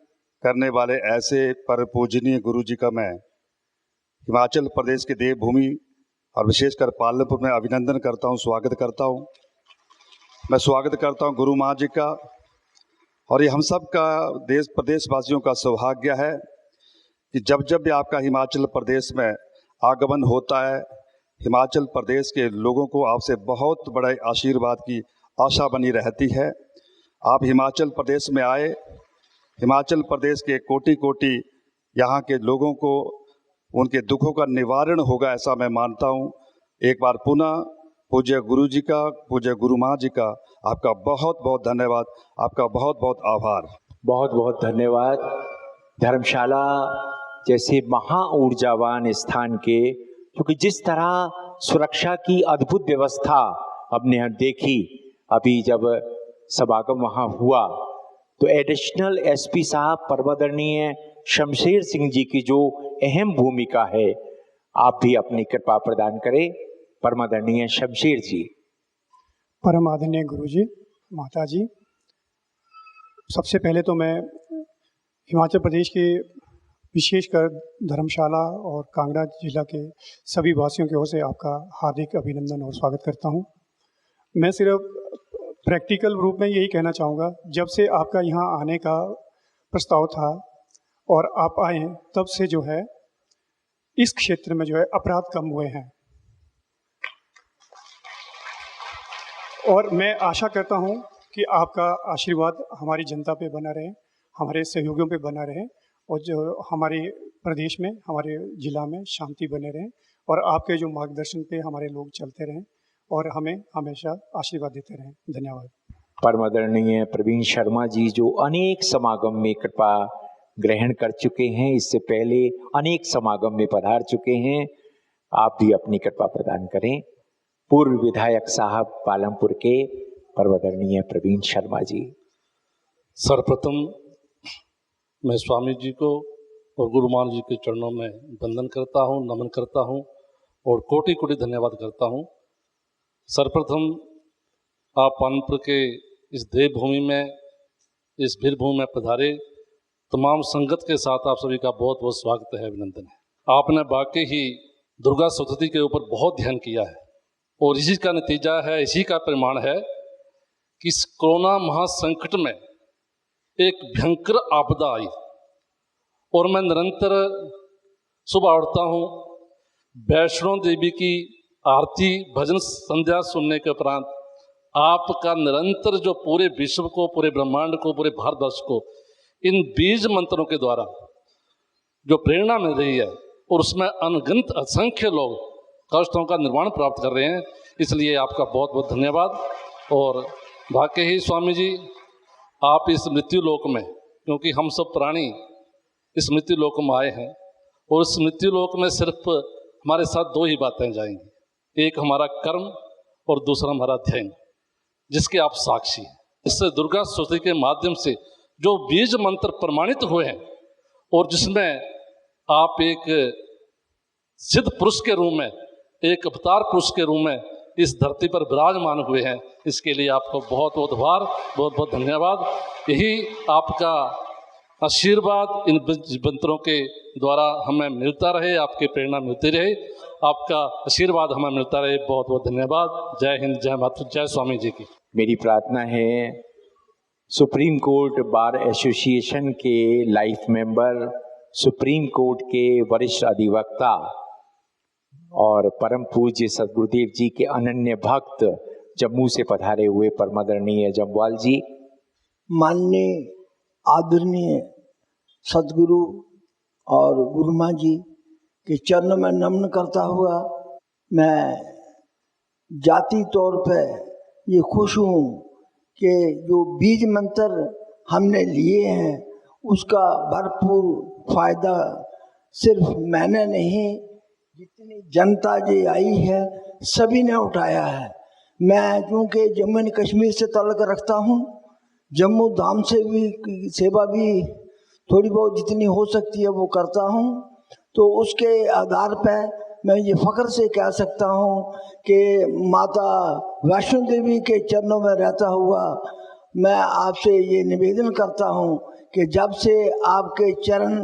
करने वाले ऐसे परम पूजनीय गुरुजी का मैं हिमाचल प्रदेश की देवभूमि और विशेषकर पालमपुर में अभिनंदन करता हूँ, स्वागत करता हूँ। मैं स्वागत करता हूँ गुरु माँ जी का। और ये हम सब का देश प्रदेशवासियों का सौभाग्य है कि जब जब भी आपका हिमाचल प्रदेश में आगमन होता है, हिमाचल प्रदेश के लोगों को आपसे बहुत बड़े आशीर्वाद की आशा बनी रहती है। आप हिमाचल प्रदेश में आए, हिमाचल प्रदेश के कोटि कोटि यहाँ के लोगों को उनके दुखों का निवारण होगा, ऐसा मैं मानता हूँ। एक बार पुनः पूज्य गुरु जी का, पूज्य गुरु माँ जी का आपका बहुत बहुत धन्यवाद, आपका बहुत बहुत आभार। बहुत बहुत धन्यवाद। धर्मशाला जैसे महा ऊर्जावान स्थान के, क्योंकि जिस तरह सुरक्षा की अद्भुत व्यवस्था हमने देखी, अभी जब समागम वहाँ हुआ तो एडिशनल एसपी साहब परमादरणीय शमशेर सिंह जी की जो अहम भूमिका है, आप भी अपनी कृपा प्रदान करें परमादरणीय शमशेर जी। परम आदरणीय गुरुजी, माता जी, सबसे पहले तो मैं हिमाचल प्रदेश के विशेषकर धर्मशाला और कांगड़ा जिला के सभी वासियों की ओर से आपका हार्दिक अभिनंदन और स्वागत करता हूं। मैं सिर्फ प्रैक्टिकल रूप में यही कहना चाहूँगा, जब से आपका यहाँ आने का प्रस्ताव था और आप आए तब से जो है इस क्षेत्र में जो है अपराध कम हुए हैं। और मैं आशा करता हूं कि आपका आशीर्वाद हमारी जनता पे बना रहे, हमारे सहयोगियों पे बना रहे और जो हमारे प्रदेश में, हमारे जिला में शांति बने रहे और आपके जो मार्गदर्शन पे हमारे लोग चलते रहें और हमें हमेशा आशीर्वाद देते रहें। धन्यवाद। परमादरणीय प्रवीण शर्मा जी जो अनेक समागम में कृपा ग्रहण कर चुके हैं, इससे पहले अनेक समागम में पधार चुके हैं, आप भी अपनी कृपा प्रदान करें। पूर्व विधायक साहब पालमपुर के परमादरणीय प्रवीण शर्मा जी। सर्वप्रथम मैं स्वामी जी को और गुरुमान जी के चरणों में वंदन करता हूँ, नमन करता हूँ और कोटि कोटि धन्यवाद करता हूँ। सर्वप्रथम आप पालमपुर के इस देवभूमि में, इस वीरभूमि में पधारे तमाम संगत के साथ आप सभी का बहुत बहुत स्वागत है, अभिनंदन है। आपने वाकई ही दुर्गा सप्तशती के ऊपर बहुत ध्यान किया है और इसी का नतीजा है, इसी का परिमाण है कि इस कोरोना महासंकट में एक भयंकर आपदा आई और मैं निरंतर सुबह उठता हूँ, वैष्णो देवी की आरती भजन संध्या सुनने के उपरांत आपका निरंतर जो पूरे विश्व को, पूरे ब्रह्मांड को, पूरे भारतवर्ष को इन बीज मंत्रों के द्वारा जो प्रेरणा मिल रही है और उसमें अनगिनत असंख्य लोग कष्टों का निर्वाण प्राप्त कर रहे हैं। इसलिए आपका बहुत बहुत धन्यवाद। और वाकई ही स्वामी जी, आप इस मृत्यु लोक में, क्योंकि हम सब प्राणी इस मृत्यु लोक में आए हैं, और इस मृत्यु लोक में सिर्फ हमारे साथ दो ही बातें जाएंगी, एक हमारा कर्म और दूसरा हमारा ध्यान, जिसके आप साक्षी हैं। इससे दुर्गा स्तुति के माध्यम से जो बीज मंत्र प्रमाणित हुए हैं और जिसमें आप एक सिद्ध पुरुष के रूप में, एक अवतार पुरुष के रूप में इस धरती पर विराजमान हुए हैं, इसके लिए आपको बहुत बहुत आभार, बहुत बहुत धन्यवाद। यही आपका आशीर्वाद इन मंत्रों के द्वारा हमें मिलता रहे, आपकी प्रेरणा मिलती रहे, आपका आशीर्वाद हमें मिलता रहे। बहुत बहुत धन्यवाद। जय हिंद, जय मातृ, जय स्वामी जी की। मेरी प्रार्थना है सुप्रीम कोर्ट बार एसोसिएशन के लाइफ मेंबर, सुप्रीम कोर्ट के वरिष्ठ अधिवक्ता और परम पूज्य सदगुरुदेव जी के अनन्य भक्त जम्मू से पधारे हुए परमादरणीय जम्वाल जी, माननीय आदरणीय सदगुरु और गुरु माँ जी के चरणों में नमन करता हुआ मैं जाति तौर पे ये खुश हूँ कि जो बीज मंत्र हमने लिए हैं उसका भरपूर फायदा सिर्फ मैंने नहीं, जितनी जनता जी आई है सभी ने उठाया है। मैं क्योंकि जम्मू एंड कश्मीर से ताल्लुक़ रखता हूँ, जम्मू धाम से भी सेवा भी थोड़ी बहुत जितनी हो सकती है वो करता हूँ, तो उसके आधार पर मैं ये फ़ख्र से कह सकता हूँ कि माता वैष्णो देवी के चरणों में रहता हुआ मैं आपसे ये निवेदन करता हूँ कि जब से आपके चरण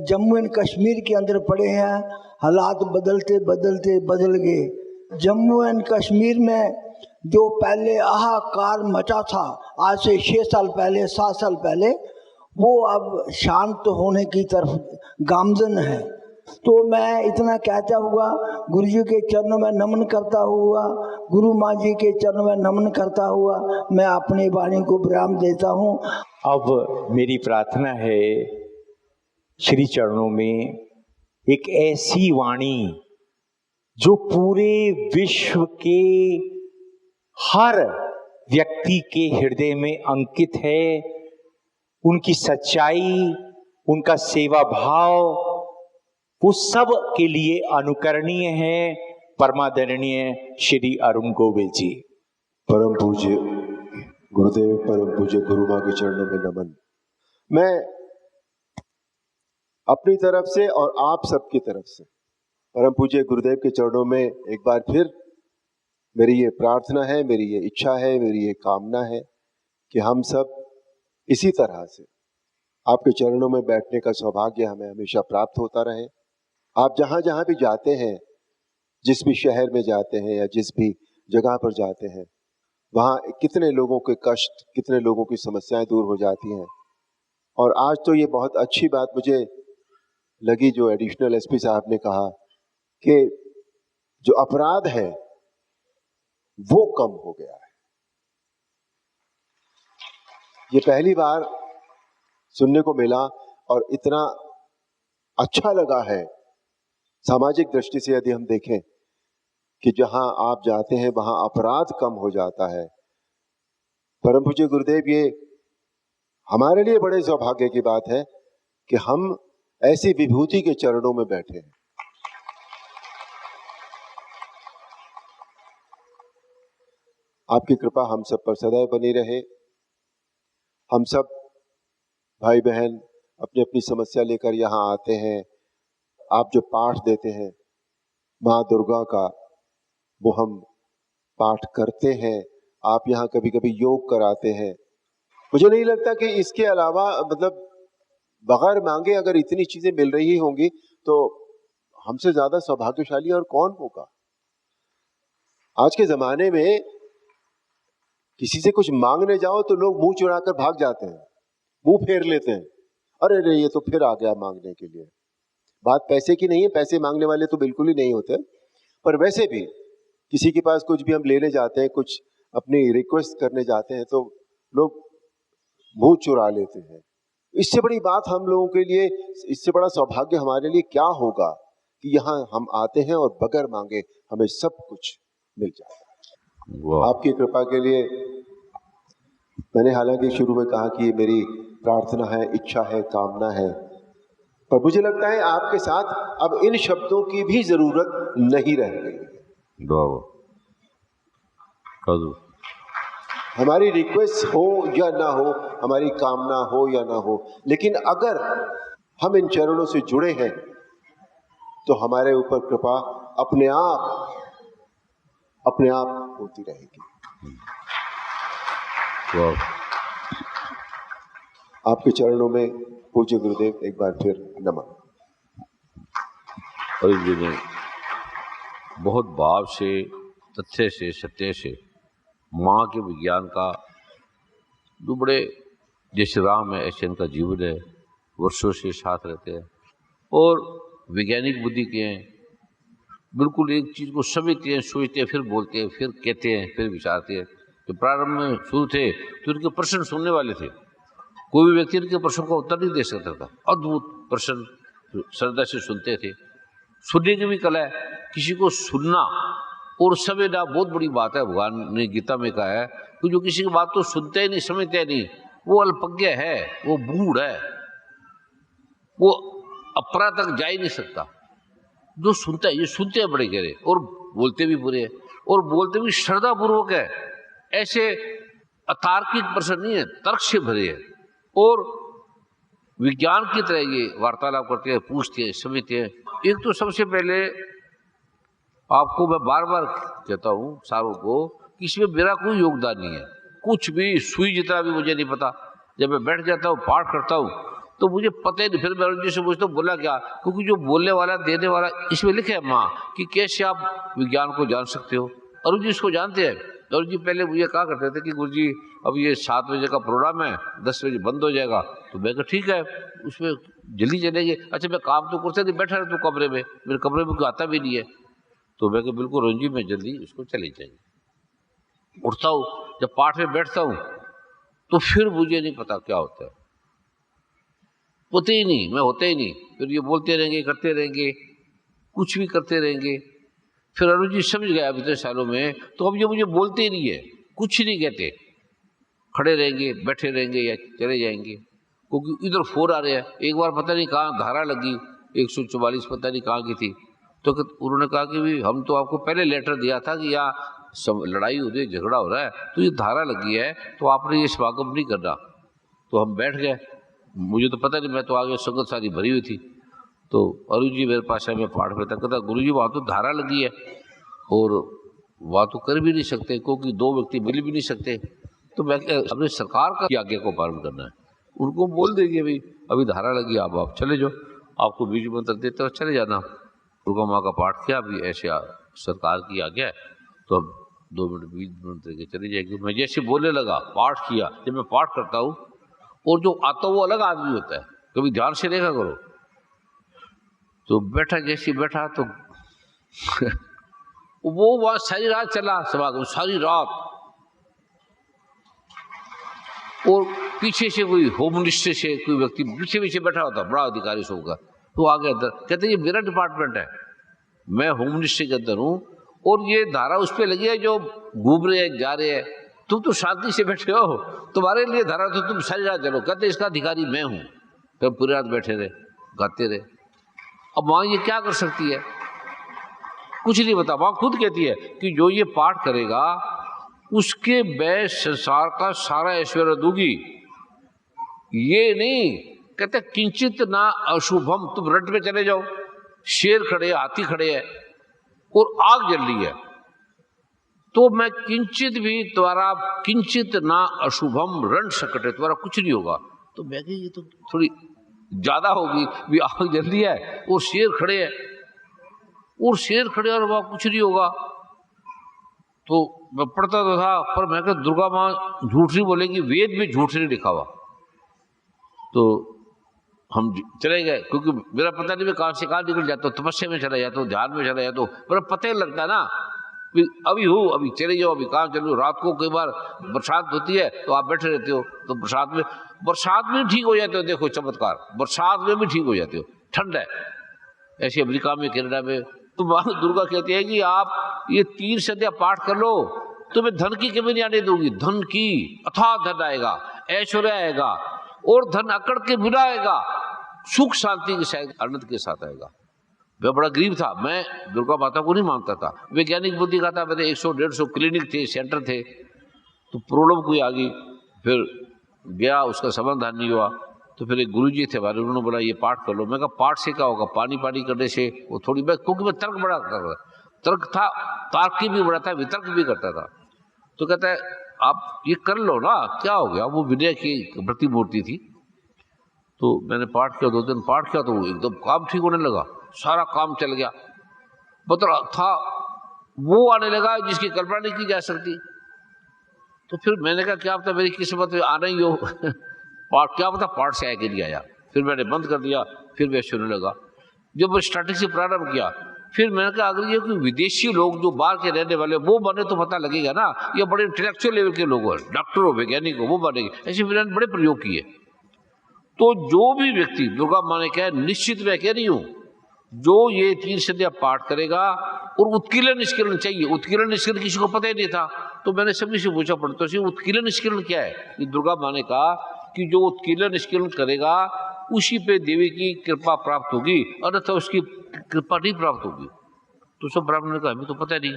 जम्मू एंड कश्मीर के अंदर पड़े हैं, हालात बदलते बदलते बदल गए। जम्मू एंड कश्मीर में जो पहले हाहाकार मचा था आज से 6 साल पहले, 7 साल पहले, वो अब शांत होने की तरफ गामजन है। तो मैं इतना कहता हुआ गुरु जी के चरणों में नमन करता हुआ, गुरु माँ जी के चरणों में नमन करता हुआ मैं अपनी वाणी को विराम देता हूँ। अब मेरी प्रार्थना है श्री चरणों में एक ऐसी वाणी जो पूरे विश्व के हर व्यक्ति के हृदय में अंकित है, उनकी सच्चाई, उनका सेवा भाव, वो सब के लिए अनुकरणीय है। परमादरणीय श्री अरुण गोविल जी। परम पूज्य गुरुदेव, परम पूज्य गुरु माँ के चरणों में नमन। मैं अपनी तरफ से और आप सबकी तरफ से परम पूज्य गुरुदेव के चरणों में एक बार फिर मेरी ये प्रार्थना है, मेरी ये इच्छा है, मेरी ये कामना है कि हम सब इसी तरह से आपके चरणों में बैठने का सौभाग्य हमें हमेशा प्राप्त होता रहे। आप जहाँ जहाँ भी जाते हैं, जिस भी शहर में जाते हैं या जिस भी जगह पर जाते हैं, वहाँ कितने लोगों के कष्ट, कितने लोगों की समस्याएं दूर हो जाती हैं। और आज तो ये बहुत अच्छी बात मुझे लगी जो एडिशनल एसपी साहब ने कहा कि जो अपराध है वो कम हो गया है। ये पहली बार सुनने को मिला और इतना अच्छा लगा है। सामाजिक दृष्टि से यदि हम देखें कि जहां आप जाते हैं वहां अपराध कम हो जाता है। परम पूज्य गुरुदेव, ये हमारे लिए बड़े सौभाग्य की बात है कि हम ऐसी विभूति के चरणों में बैठे हैं। आपकी कृपा हम सब पर सदैव बनी रहे। हम सब भाई बहन अपनी अपनी समस्या लेकर यहाँ आते हैं। आप जो पाठ देते हैं माँ दुर्गा का, वो हम पाठ करते हैं। आप यहाँ कभी कभी योग कराते हैं। मुझे नहीं लगता कि इसके अलावा मतलब बगैर मांगे अगर इतनी चीजें मिल रही होंगी तो हमसे ज्यादा सौभाग्यशाली और कौन होगा। आज के जमाने में किसी से कुछ मांगने जाओ तो लोग मुंह चुराकर भाग जाते हैं, मुंह फेर लेते हैं। अरे रे, ये तो फिर आ गया मांगने के लिए। बात पैसे की नहीं है, पैसे मांगने वाले तो बिल्कुल ही नहीं होते। पर वैसे भी किसी के पास कुछ भी हम लेने जाते हैं, कुछ अपनी रिक्वेस्ट करने जाते हैं तो लोग मुंह चुरा लेते हैं। इससे बड़ी बात हम लोगों के लिए, इससे बड़ा सौभाग्य हमारे लिए क्या होगा कि यहाँ हम आते हैं और बगैर मांगे हमें सब कुछ मिल जाता है। आपकी कृपा के लिए मैंने हालांकि शुरू में कहा कि ये मेरी प्रार्थना है, इच्छा है, कामना है, पर मुझे लगता है आपके साथ अब इन शब्दों की भी जरूरत नहीं रह गई। हमारी रिक्वेस्ट हो या ना हो, हमारी कामना हो या ना हो, लेकिन अगर हम इन चरणों से जुड़े हैं तो हमारे ऊपर कृपा अपने आप होती रहेगी। आपके चरणों में पूज्य गुरुदेव एक बार फिर नमन। और जी ने बहुत भाव से, तथ्य से, सत्य से माँ के विज्ञान का जो बड़े, जैसे राम है ऐसे इनका जीवन है, वर्षों से साथ रहते हैं और वैज्ञानिक बुद्धि के हैं, बिल्कुल एक चीज़ को समझते हैं, सोचते हैं, फिर बोलते हैं, फिर कहते हैं, फिर विचारते हैं। जो प्रारंभ में शुरू थे तो उनके प्रश्न सुनने वाले थे, कोई भी व्यक्ति उनके प्रश्न का उत्तर नहीं दे सकता था। अद्भुत प्रश्न श्रद्धा से सुनते थे। सुनने की भी कला है, किसी को सुनना और समझना बहुत बड़ी बात है। भगवान ने गीता में कहा है कि जो किसी की बात तो सुनते ही नहीं, समझते नहीं, वो अल्पज्ञ है, वो बूढ़ है, वो अपरा तक जा ही नहीं सकता। जो सुनता है, ये सुनते हैं बड़े गहरे और बोलते भी बुरे हैं और बोलते भी श्रद्धा पूर्वक है। ऐसे अतार्किक प्रश्न नहीं है, तर्क से भरे है और विज्ञान की तरह ये वार्तालाप करते हैं, पूछते हैं, समझते हैं। एक तो सबसे पहले आपको मैं बार बार कहता हूँ सारों को कि इसमें मेरा कोई योगदान नहीं है, कुछ भी सुई जितना भी मुझे नहीं पता। जब मैं बैठ जाता हूँ, पाठ करता हूँ तो मुझे पता ही नहीं, फिर मैं अरुण जी से पूछता हूँ बोला क्या, क्योंकि जो बोलने वाला, देने वाला, इसमें लिखे है माँ कि कैसे आप विज्ञान को जान सकते हो। अरुण जी इसको जानते हैं। अरुण जी पहले मुझे कहा करते थे कि गुरु जी अब ये 7 बजे का प्रोग्राम है, 10 बजे बंद हो जाएगा। तो मैं कहा ठीक है, उसमें जल्दी चलेंगे। अच्छा मैं काम तो करते नहीं, बैठा रहता हूँ कमरे में, मेरे कमरे में कोई आता भी नहीं है। तो मैं कहा बिल्कुल अरुण जी मैं जल्दी उसको चले जाएंगे। उठता हूँ, जब पाठ में बैठता हूँ तो फिर मुझे नहीं पता क्या होता है, होते ही नहीं, मैं होते ही नहीं। फिर ये बोलते रहेंगे, करते रहेंगे, कुछ भी करते रहेंगे। फिर अरुण जी समझ गया इतने सालों में, तो अब ये मुझे बोलते ही नहीं है, कुछ नहीं कहते, खड़े रहेंगे, बैठे रहेंगे या चले जाएंगे, क्योंकि इधर फोन आ रहे हैं। एक बार पता नहीं कहाँ धारा लगी, 144 पता नहीं कहाँ की थी। तो उन्होंने कहा कि भी हम तो आपको पहले लेटर दिया था कि यहाँ लड़ाई हो रही है, झगड़ा हो रहा है, तो ये धारा लगी है, तो आपने ये समागम नहीं करना। तो हम बैठ गए, मुझे तो पता नहीं, मैं तो आगे संगत सारी भरी हुई थी। तो अरुण जी मेरे पास है, मैं पाठ में कहता गुरु जी वहाँ तो धारा लगी है और वहाँ तो कर भी नहीं सकते, क्योंकि 2 व्यक्ति मिल भी नहीं सकते। तो मैं अपने सरकार का आज्ञा को पालन करना है, उनको बोल देंगे भाई अभी धारा लगी, आप चले जाओ, आपको बीज मंत्र देते हो चले जाना। दुर्गा माँ का पाठ किया, अभी ऐसे सरकार की आज्ञा है, तो अब 2 मिनट बीज मंत्र के चले जाएंगे। मैं जैसे बोलने लगा, पाठ किया, जब मैं पाठ करता हूँ और जो आता वो अलग आदमी होता है, कभी ध्यान से देखा करो। तो बैठा, जैसे बैठा तो वो वहां सारी रात चला समागम, सारी रात। और पीछे से कोई होम मिनिस्टर से कोई व्यक्ति पीछे पीछे बैठा होता, बड़ा अधिकारी सब का, तो आगे अंदर कहते ये मेरा डिपार्टमेंट है, मैं होम मिनिस्ट्री के अंदर हूँ और ये धारा उस पर लगी है जो घूम रहे हैं, जा रहे हैं, तुम तो शांति से बैठे हो, तुम्हारे लिए धारा तो तुम सारी रात चलो। कहते इसका अधिकारी मैं हूँ। फिर पूरी रात बैठे रहे, गाते रहे। अब वहाँ ये क्या कर सकती है, कुछ नहीं बता। वहाँ खुद कहती है कि जो ये पाठ करेगा उसके मैं संसार का सारा ऐश्वर्य दूंगी। ये नहीं कहते किंचित ना अशुभम, तुम रट में चले जाओ, शेर खड़े, हाथी खड़े हैं और आग जल रही है, तो मैं किंचित भी तुम्हारा, किंचित ना अशुभम रण सकटे, तुम्हारा कुछ नहीं होगा। तो मैं ये तो थोड़ी ज्यादा होगी, भी आग जल रही है और शेर खड़े हैं, और शेर खड़े और वहां कुछ नहीं होगा। तो मैं पढ़ता तो था, पर मैं कहा दुर्गा माँ झूठ नहीं बोलेगी, वेद में झूठ नहीं लिखा हुआ। तो हम चले गए, क्योंकि मेरा पता नहीं मैं कहाँ से कहाँ निकल जाता हूँ, तपस्या में चला जाता हूँ, ध्यान में चला जाता हूँ, पर पता ही लगता है ना। अभी हूँ, अभी चले जाओ, अभी काम चलो। रात को कई बार बरसात होती है तो आप बैठे रहते हो, तो बरसात में ठीक हो जाते हो। देखो चमत्कार, बरसात में भी ठीक हो जाते हो, ठंड है। ऐसे अमेरिका में, कनाडा में तो माँ दुर्गा कहती है कि आप ये 3 सदियां पाठ कर लो, तुम्हें धन की कमी नहीं आने दूंगी। धन की अथाह धन आएगा, ऐश्वर्य आएगा, और धन अकड़ के बिना आएगा, सुख शांति के साथ, आनंद के साथ आएगा। मैं बड़ा गरीब था, मैं दुर्गा माता को नहीं मानता था, वैज्ञानिक बुद्धि का था। मेरे 100-150 क्लिनिक थे, सेंटर थे, तो प्रॉब्लम कोई आ गई, फिर गया, उसका समाधान नहीं हुआ। तो फिर एक गुरुजी थे हमारे, उन्होंने बोला ये पाठ कर लो। मैं कहा पाठ से क्या होगा, पानी करने से वो थोड़ी, मैं क्योंकि मैं तर्क बड़ा कर रहा, तर्क था, तार्किक भी बड़ा था, वितर्क भी करता था। तो कहता है आप ये कर लो ना, क्या हो गया। वो विनय की प्रतिमूर्ति थी। तो मैंने पाठ किया, 2 दिन पाठ किया, तो एकदम काम ठीक होने लगा, सारा काम चल गया। मतलब था वो आने लगा जिसकी कल्पना नहीं की जा सकती। तो फिर मैंने कहा क्या पता मेरी किस्मत में आना ही हो पाठ, क्या पता पाठ से आके नहीं आया। फिर मैंने बंद कर दिया, फिर मैं सुनने लगा। जब स्टार्टिंग से प्रारंभ किया, फिर मैंने कहा अगर ये कोई विदेशी लोग जो बाहर के रहने वाले वो बने तो पता लगेगा ना, ये बड़े इंटेलेक्चुअल लेवल के लोग हैं, डॉक्टर हो, वैज्ञानिक हो, वो बनेंगे। ऐसे मैंने बड़े प्रयोग किए। तो जो भी व्यक्ति दुर्गा माँ ने कहा, निश्चित मैं कह रही हूँ, जो ये 3 सदियां पाठ करेगा, और उत्कीर्ण निष्किरण चाहिए। उत्कीर्ण निष्किरण किसी को पता ही नहीं था, तो मैंने सभी से पूछा पड़ता है उत्कीर्ण निष्किरण क्या है। कि दुर्गा माँ ने कहा कि जो उत्कीर्ण निष्किरण करेगा उसी पे देवी की कृपा प्राप्त होगी, अन्यथा उसकी कृपा नहीं प्राप्त होगी। तो सब ब्राह्मण ने कहा हमें तो पता नहीं,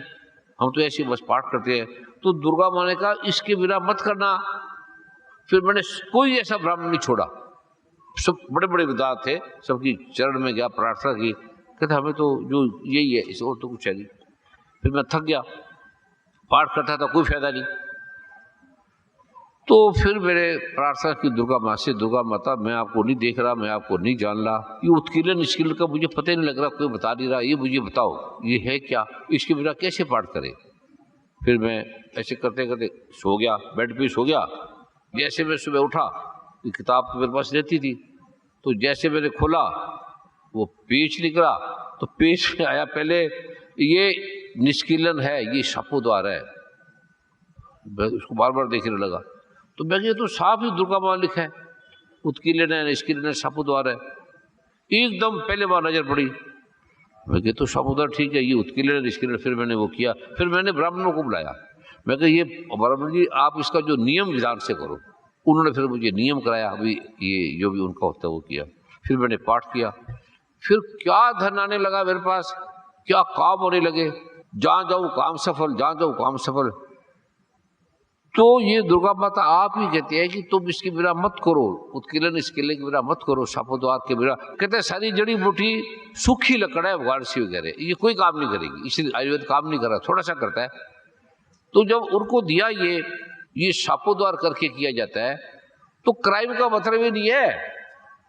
हम तो ऐसे बस पाठ करते हैं। तो दुर्गा माँ ने कहा इसके बिना मत करना। फिर मैंने कोई ऐसा ब्राह्मण नहीं छोड़ा, सब बड़े बड़े विद्वान थे, सबकी चरण में गया, प्रार्थना की, कहते हमें तो जो यही है, इस और तो कुछ है नहीं। फिर मैं थक गया, पाठ करता था कोई फायदा नहीं। तो फिर मैंने प्रार्थना की दुर्गा माँ से, दुर्गा माता मैं आपको नहीं देख रहा, मैं आपको नहीं जान रहा, ये उत्कीर्ण निष्कीर्ण का मुझे पता ही नहीं लग रहा, कोई बता नहीं रहा, ये मुझे बताओ ये है क्या, इसके बिना कैसे पाठ करें। फिर मैं ऐसे करते करते सो गया, बेड पे सो गया। जैसे मैं सुबह उठा, किताब तो मेरे पास रहती थी, तो जैसे मैंने खोला वो पेज निकला, तो पेज में आया पहले ये निष्कीलन है, ये शापोद्वार है। मैं उसको बार बार देखने लगा, तो मैं तो साफ ही दुर्गा माँ लिखा है, उत्कीलन है, निष्कीलन है, शापोद्वार है। एकदम पहले बार नजर पड़ी, मैं तो शापोद्वार ठीक है, ये उत्कीलन है, निष्कीलन। फिर मैंने वो किया, फिर मैंने ब्राह्मणों को बुलाया, मैं कहा ये ब्राह्मण जी आप इसका जो नियम विधान से करो। उन्होंने फिर मुझे नियम कराया, अभी ये जो भी उनका होता है वो किया। फिर मैंने पाठ किया, फिर क्या धन आने लगा मेरे पास, क्या काम होने लगे, जहाँ जाऊँ काम सफल, जहाँ जाऊँ काम सफल। तो ये दुर्गा माता आप ही कहती है कि तुम इसके बिना मत करो, उत्कीर्ण इसके बिना मत करो, शापोद्वार के बिना। कहते हैं सारी जड़ी बूटी सूखी लकड़ है, भगवान शिव कह रहे ये कोई काम नहीं करेगी, इसलिए आयुर्वेद काम नहीं कर रहा, थोड़ा सा करता है। तो जब उनको दिया ये शापोद्वार करके किया जाता है, तो क्राइम का मतलब ही नहीं है।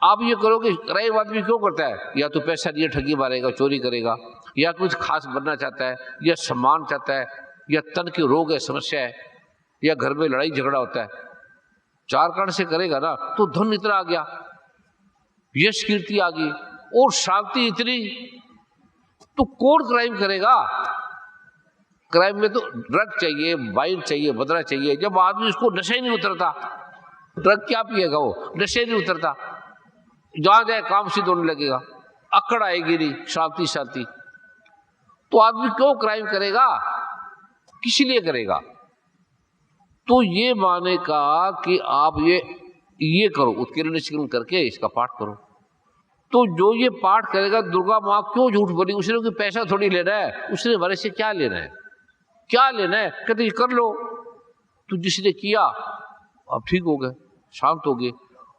आप ये करो कि क्राइम आदमी क्यों करता है, या तो पैसा दिए ठगी मारेगा, चोरी करेगा, या कुछ खास बनना चाहता है, या सम्मान चाहता है, या तन के रोग है, समस्या है, या घर में लड़ाई झगड़ा होता है। 4 कारण से करेगा ना, तो धन इतना आ गया, यश कीर्ति आ गई, और शांति इतनी, तो कौन क्राइम करेगा। क्राइम में तो ड्रग चाहिए, वाइन चाहिए, बदरा चाहिए। जब आदमी उसको नशे नहीं उतरता, ड्रग क्या पिएगा, वो नशे नहीं उतरता, जहां जाए काम सिद्ध होने लगेगा, अकड़ आएगी नहीं, शांति शांति। तो आदमी क्यों क्राइम करेगा, किस लिए करेगा। तो ये माने का कि आप ये करो, उत्कीर्ण निष्कीर्ण करके इसका पाठ करो। तो जो ये पाठ करेगा, दुर्गा माँ क्यों झूठ बोली, उसने कोई पैसा थोड़ी लेना है, उसने हमारे से क्या लेना है, क्या लेना है। कहते ये कर लो, तो जिसने किया अब ठीक हो गए, शांत हो गए।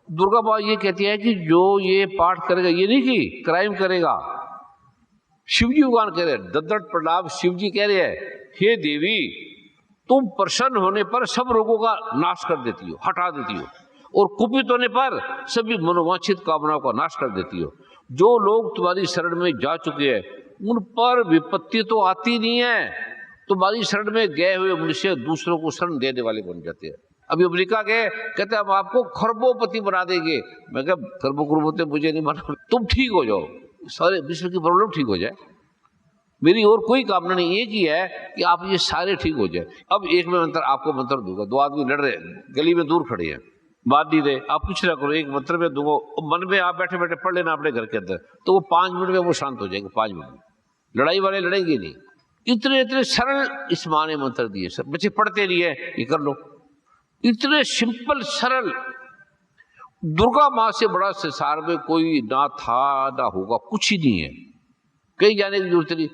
दुर्गा माँ ये कहती है कि जो ये पाठ करेगा, ये नहीं कि क्राइम करेगा। शिवजी भगवान कह रहे हैं, दद्दट प्रणाम, शिवजी कह रहे हैं हे देवी तुम प्रसन्न होने पर सब रोगों का नाश कर देती हो, हटा देती हो, और कुपित होने पर सभी मनोवांछित कामनाओं का नाश कर देती हो। जो लोग तुम्हारी शरण में जा चुके हैं उन पर विपत्ति तो आती नहीं है, तुम्हारी शरण में गए हुए मनुष्य दूसरों को शरण देने वाले बन जाते हैं। अभी अमेरिका गए, कहते हम आपको खरबोपति बना देंगे। मैं कहा खरबों खरबों मुझे नहीं माना, तुम ठीक हो जाओ, सारे विश्व की प्रॉब्लम ठीक हो जाए। मेरी और कोई कामना नहीं, एक ही है कि आप ये सारे ठीक हो जाए। अब एक मैं मंत्र आपको मंत्र दूंगा, दो आदमी लड़ रहे हैं, गली में दूर खड़े हैं, बात नहीं रहे, आप कुछ ना करो, एक मंत्र में दूंगा, मन में आप बैठे बैठे पढ़ लेना अपने घर के अंदर, तो वो 5 मिनट में वो शांत हो जाएंगे। 5 मिनट में लड़ाई वाले लड़ेंगे नहीं। इतने इतने सरल इस माँ ने मंत्र दिए, सब बच्चे पढ़ते नहीं है, ये कर लो, इतने सिंपल सरल। दुर्गा माँ से बड़ा संसार में कोई ना था ना होगा, कुछ ही नहीं है, कहीं जाने की जरूरत नहीं।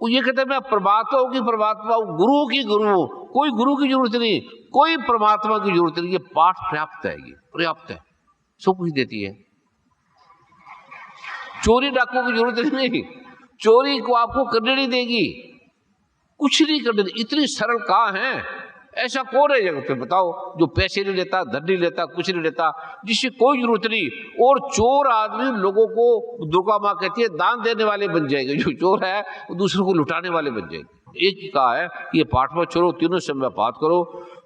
वो ये कहते हैं मैं परमात्मा हूँ कि परमात्मा हूँ, गुरु की गुरु हूँ, कोई गुरु की जरूरत नहीं, कोई परमात्मा की जरूरत नहीं, ये पाठ पर्याप्त है, ये पर्याप्त है, सब कुछ देती है। चोरी डाकू की जरूरत नहीं, चोरी को आपको करने नहीं देगी, कुछ नहीं करने देगी, इतनी सरल कहाँ है? ऐसा कौन है जगत पे बताओ जो पैसे नहीं लेता, धन नहीं लेता, कुछ नहीं लेता, जिससे कोई जरूरत नहीं। और चोर आदमी लोगों को दुर्गा माँ कहती है दान देने वाले बन जाएंगे, जो चोर है वो दूसरों को लुटाने वाले बन जाएंगे। एक ही कहा है कि ये पाठ में छोड़ो, तीनों समय पाठ करो,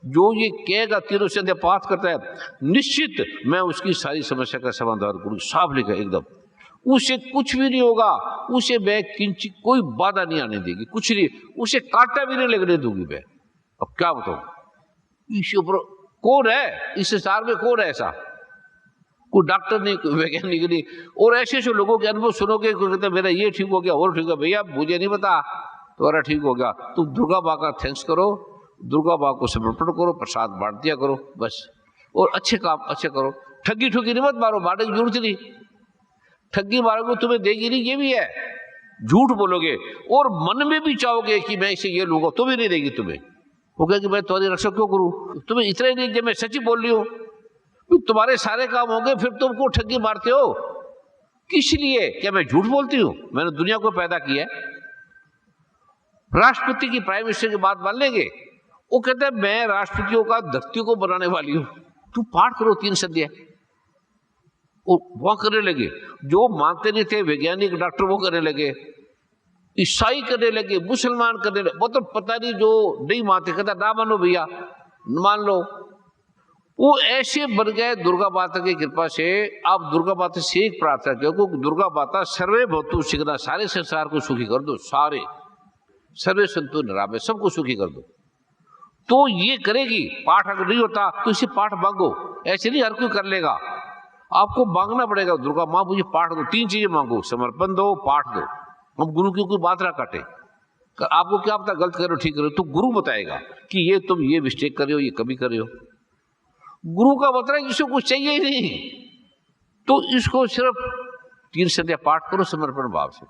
जो ये कहेगा तीनों समय पाठ करता है, निश्चित मैं उसकी सारी समस्या का समाधान करूँ। साफ लिखा एकदम, उसे कुछ भी नहीं होगा, उसे मैं किंचित कोई बाधा नहीं आने देगी, कुछ नहीं, उसे कांटा भी नहीं लगने दूंगी मैं। अब क्या बताऊं, इस ऊपर कौन है इस संसार में, कौन है ऐसा? कोई डॉक्टर नहीं, कोई वैज्ञानिक नहीं। और ऐसे ऐसे लोगों के अनुभव सुनोगे, कोई कहते मेरा ये ठीक हो गया और ठीक है, भैया मुझे नहीं पता तुम्हारा ठीक हो गया। तुम दुर्गा माँ का थैंक्स करो, दुर्गा माँ को समर्पण करो, प्रसाद बांट दिया करो बस, और अच्छे काम अच्छे करो। ठगी ठुगी नहीं मत मारो, बांटने की जरूरत नहीं, ठगी मारोगे तुम्हें देगी नहीं, ये भी है। झूठ बोलोगे और मन में भी चाहोगे कि मैं इसे ये लूंगा, तो भी नहीं देगी तुम्हें। वो कहेगी मैं तुम्हारी रक्षा क्यों करूं, तुम्हें इतना ही नहीं, जब मैं सच्ची बोल रही हूं तुम्हारे सारे काम होंगे, फिर तुमको ठगी मारते हो किस लिए? क्या मैं झूठ बोलती हूं? मैंने दुनिया को पैदा किया है। राष्ट्रपति की, प्राइम मिनिस्टर की बात मान लेंगे, वो कहते हैं मैं राष्ट्रपतियों का धरती को बनाने वाली हूं। तू पाठ करो 3 संध्या, वो करने लगे। जो मानते नहीं थे वैज्ञानिक डॉक्टर वो करने लगे, ईसाई करने लगे, मुसलमान करने लगे, वो तो पता नहीं, जो नहीं मानते कहता ना मानो भैया, मान लो। वो ऐसे बन गए दुर्गा माता की कृपा से। आप दुर्गा माता से एक प्रार्थना करो, दुर्गा माता सर्वे भवतु सुखिनः, सारे संसार को सुखी कर दो, सारे सर्वे सन्तु निरामय, सबको सुखी कर दो। तो ये करेगी। पाठ अगर नहीं होता तो इसे पाठ मांगो, ऐसे नहीं हर कोई कर लेगा, आपको मांगना पड़ेगा। दुर्गा माँ मुझे पाठ दो, 3 चीजें मांगो, समर्पण दो, पाठ दो। हम गुरु की कोई बात ना काटे, आपको क्या पता गलत करो ठीक करो, तो गुरु बताएगा कि ये तुम ये मिस्टेक कर रहे हो, ये कभी कर रहे हो। गुरु का मतलब इसको कुछ चाहिए ही नहीं, तो इसको सिर्फ 3 संध्या पाठ करो समर्पण भाव से,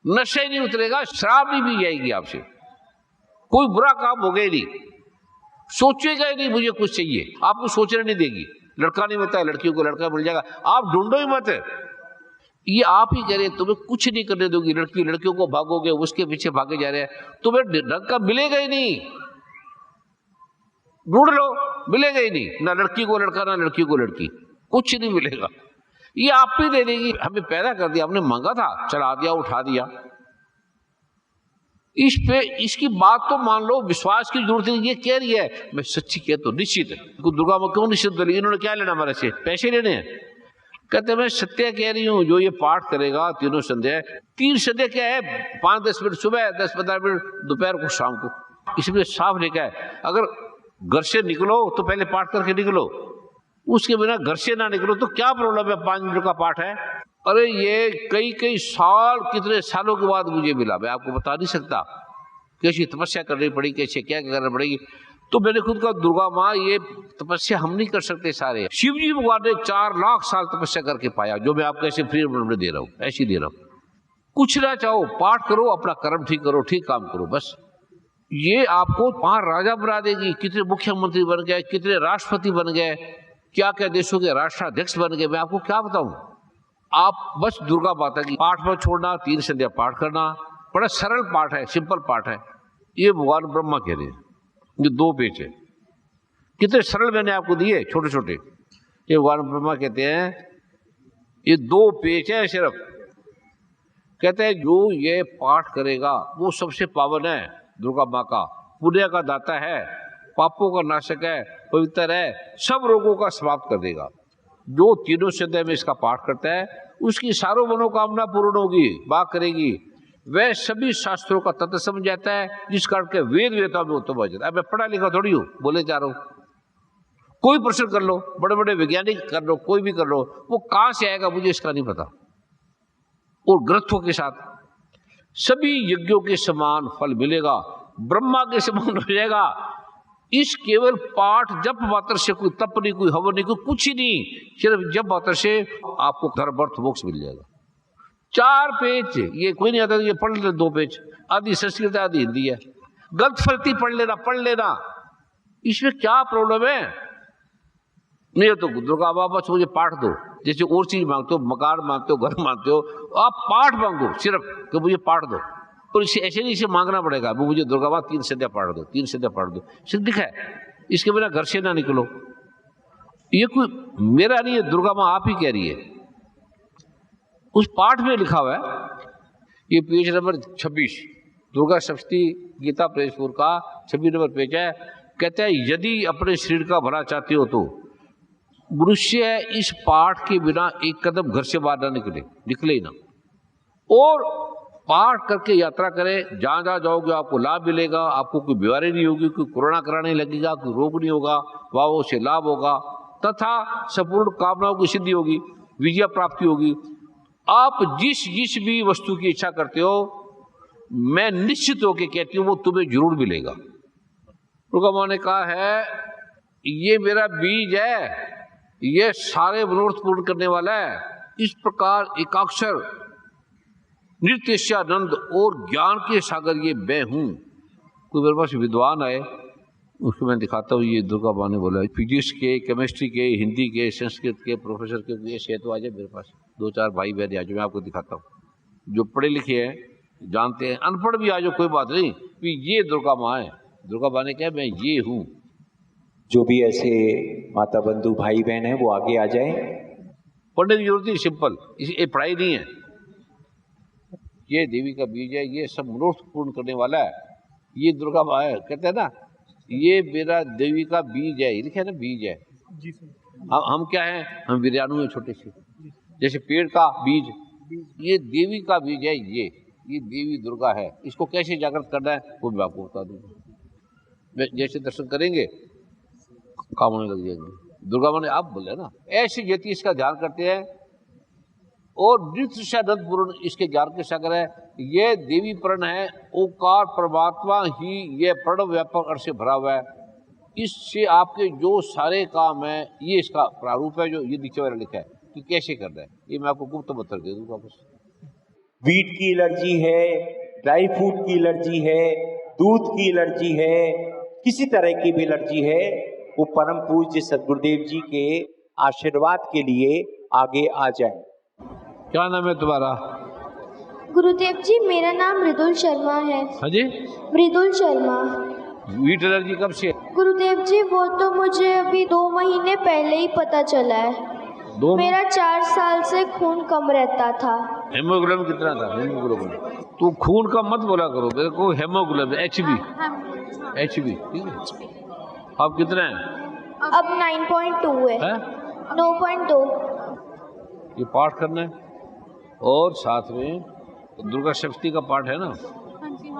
नशा ही नहीं उतरेगा, शराब नहीं पी जाएगी आपसे, कोई बुरा काम हो गया नहीं, सोचेगा ही नहीं मुझे कुछ चाहिए, आपको सोचने नहीं देगी। लड़का नहीं मिलता है, लड़कियों को लड़का मिल जाएगा, आप ढूंढो ही मत, ये आप ही कह रहे, तुम्हें कुछ नहीं करने दोगी। लड़कियों को भागोगे, उसके पीछे भागे जा रहे हैं, तुम्हें ढंग का मिलेगा ही नहीं। ढूंढ लो, मिलेगा ही नहीं, ना लड़की को लड़का ना लड़की को लड़की, कुछ नहीं मिलेगा। ये आप ही दे देगी, हमें पैदा कर दिया, हमने मांगा था, चढ़ा दिया, उठा दिया। इस पे इसकी बात तो मान लो, विश्वास की जरूरत नहीं। ये कह रही है मैं सच्ची कह तो निश्चित है, दुर्गा माँ क्यों निश्चित बोली, इन्होंने क्या लेना हमारे से, पैसे लेने हैं? कहते मैं सत्य कह रही हूं, जो ये पाठ करेगा तीनों संध्या, 3 संध्या क्या है, 5-10 मिनट सुबह, 10-15 मिनट दोपहर को, शाम को, इसमें साफ लिखा है। अगर घर से निकलो तो पहले पाठ करके निकलो, उसके बिना घर से ना निकलो तो क्या प्रॉब्लम है, 5 मिनट का पाठ है। अरे ये कई साल, कितने सालों के बाद मुझे मिला, मैं आपको बता नहीं सकता कैसी तपस्या करनी पड़ी, कैसे क्या करना पड़ेगी। तो मैंने खुद कहा दुर्गा माँ ये तपस्या हम नहीं कर सकते सारे, शिव जी भगवान ने 4 लाख साल तपस्या करके पाया, जो मैं आपको ऐसे फ्री में दे रहा हूँ, ऐसे दे रहा हूँ। कुछ ना चाहो, पाठ करो, अपना कर्म ठीक करो, ठीक काम करो, बस ये आपको 5 राजा बना देगी। कितने मुख्यमंत्री बन गए, कितने राष्ट्रपति बन गए, क्या क्या देशों के राष्ट्राध्यक्ष बन गए, मैं आपको क्या बताऊं। आप बस दुर्गा माता की पाठ पर छोड़ना, 3 संध्या पाठ करना, बड़ा सरल पाठ है, सिंपल पाठ है। ये भगवान ब्रह्मा कह रहे हैं, ये 2 पेज है, कितने सरल मैंने आपको दिए, छोटे छोटे। ये भगवान ब्रह्मा कहते हैं, ये 2 पेज है सिर्फ। कहते हैं जो ये पाठ करेगा वो सबसे पावन है, दुर्गा माँ का पुण्य का दाता है, पापों का नाशक है, पवित्र है, सब रोगों का समाप्त कर देगा। जो तीनों संध्या में इसका पाठ करता है उसकी सारों मनोकामना पूर्ण होगी, बात करेगी। वह सभी शास्त्रों का तत्व समझ जाता है, जिस कारण के वेद वेताओं में उत्तम हो जाता है। अब मैं पढ़ा लिखा थोड़ी हूँ, बोले जा रहा हूँ। कोई प्रश्न कर लो, बड़े बड़े वैज्ञानिक कर लो, कोई भी कर लो, वो कहां से आएगा मुझे इसका नहीं पता। और ग्रंथों के साथ सभी यज्ञों के समान फल मिलेगा, ब्रह्मा के समान हो जाएगा। इस केवल पाठ जप मात्र से, कोई तप नहीं, कोई हवन नहीं, कोई कुछ ही नहीं, सिर्फ जप मात्र से आपको धर्म अर्थ मोक्ष मिल जाएगा। 4 पेज, ये कोई नहीं आता, ये पढ़ ले 2 पेज, आधी संस्कृत आधी हिंदी है, गलत फलती पढ़ लेना, इसमें क्या प्रॉब्लम है? नहीं तो दुर्गा बाबा से मुझे पाठ दो, जैसे और चीज मांगते हो, मकान मांगते हो, घर मांगते हो, आप पाठ मांगो सिर्फ कि मुझे पाठ दो। और इसे ऐसे नहीं, इसे मांगना पड़ेगा, वो मुझे दुर्गा बाबा 3 संध्या पाठ दो, 3 संध्या पाठ दो, सिर्फ लिखा है। इसके बिना घर से ना निकलो। ये कोई मेरा नहीं है, दुर्गा माँ आप ही कह रही है, उस पाठ में लिखा हुआ है। ये पेज नंबर 26 दुर्गा सप्तशती गीता प्रेसपुर का 26 नंबर पेज है। कहते हैं यदि अपने शरीर का भला चाहते हो तो मनुष्य इस पाठ के बिना एक कदम घर से बाहर ना निकले ही ना, और पाठ करके यात्रा करें। जहां जहां जाओगे आपको लाभ मिलेगा, आपको कोई बीमारी नहीं होगी, कोई कोरोना कराने लगेगा, कोई रोग नहीं होगा, वाह से लाभ होगा, तथा संपूर्ण कामनाओं की सिद्धि होगी, विजय प्राप्ति होगी। आप जिस भी वस्तु की इच्छा करते हो, मैं निश्चित होकर कहती हूँ वो तुम्हें जरूर मिलेगा। दुर्गा माँ ने कहा है ये मेरा बीज है, ये सारे मनोरथ पूर्ण करने वाला है। इस प्रकार एकाक्षर नित्यानंद और ज्ञान के सागर ये मैं हूं। कोई मेरे पास विद्वान आए, उसको मैं दिखाता हूँ, ये दुर्गा माँ ने बोला, फिजिक्स के, केमिस्ट्री के, हिंदी के, संस्कृत के प्रोफेसर के, ये से तो आ जाए मेरे पास, 2-4 भाई बहन आ जाओ, मैं आपको दिखाता हूँ। जो पढ़े लिखे हैं, जानते हैं, अनपढ़ भी आ जाओ, कोई बात नहीं, कि ये दुर्गा माँ है। दुर्गा माँ ने कहा मैं ये हूँ। जो भी ऐसे माता बंधु भाई बहन है वो आगे आ जाए। पढ़ने की जरूरत नहीं, सिंपल, ये पढ़ाई नहीं है। ये देवी का बीज है, ये सब मनोरथ पूर्ण करने वाला है, ये दुर्गा माँ है। कहते हैं ना ये मेरा देवी का बीज है, ये लिखा है ना बीज है। हम क्या है, हम वीर्याणु हैं छोटे से, जैसे पेड़ का बीज, ये देवी का बीज है। ये देवी दुर्गा है। इसको कैसे जागृत करना है वो मैं आपको बता दूंगा। जैसे दर्शन करेंगे काम होने लग जाएंगे। दुर्गा माँ ने आप बोले ना, ऐसी यति इसका ध्यान करते हैं, और नित्यानंद पूर्ण इसके ज्ञान के सागर है। ये देवी प्रण है, ओकार परमात्मा ही ये प्रणव व्यापक अर्थ से भरा हुआ है। इससे आपके जो सारे काम है, ये इसका प्रारूप है, जो ये नीचे वाला लिखा है कि कैसे करना है, ये मैं आपको गुप्त पत्र दे दूंगा। बस वीट की एलर्जी है, ड्राई फ्रूट की एलर्जी है, दूध की एलर्जी है, किसी तरह की भी एलर्जी है, वो परम पूज्य सदगुरुदेव जी के आशीर्वाद के लिए आगे आ जाए। क्या नाम है तुम्हारा? गुरुदेव जी मेरा नाम मृदुल शर्मा है। हाँ जी, मृदुल शर्मा। वीट एलर्जी कब से? गुरुदेव जी वो तो मुझे अभी 2 महीने पहले ही पता चला है। मेरा 4 साल से खून कम रहता था। हेमोग्लोबिन कितना था? हेमोग्लोबिन तू खून का मत बोला करो मेरे को, हेमोग्लोबिन HB ठीक है। अब कितना है? अब 9.2 है। 9.2। ये पाठ करना है, और साथ में दुर्गा सप्तशती का पाठ है ना,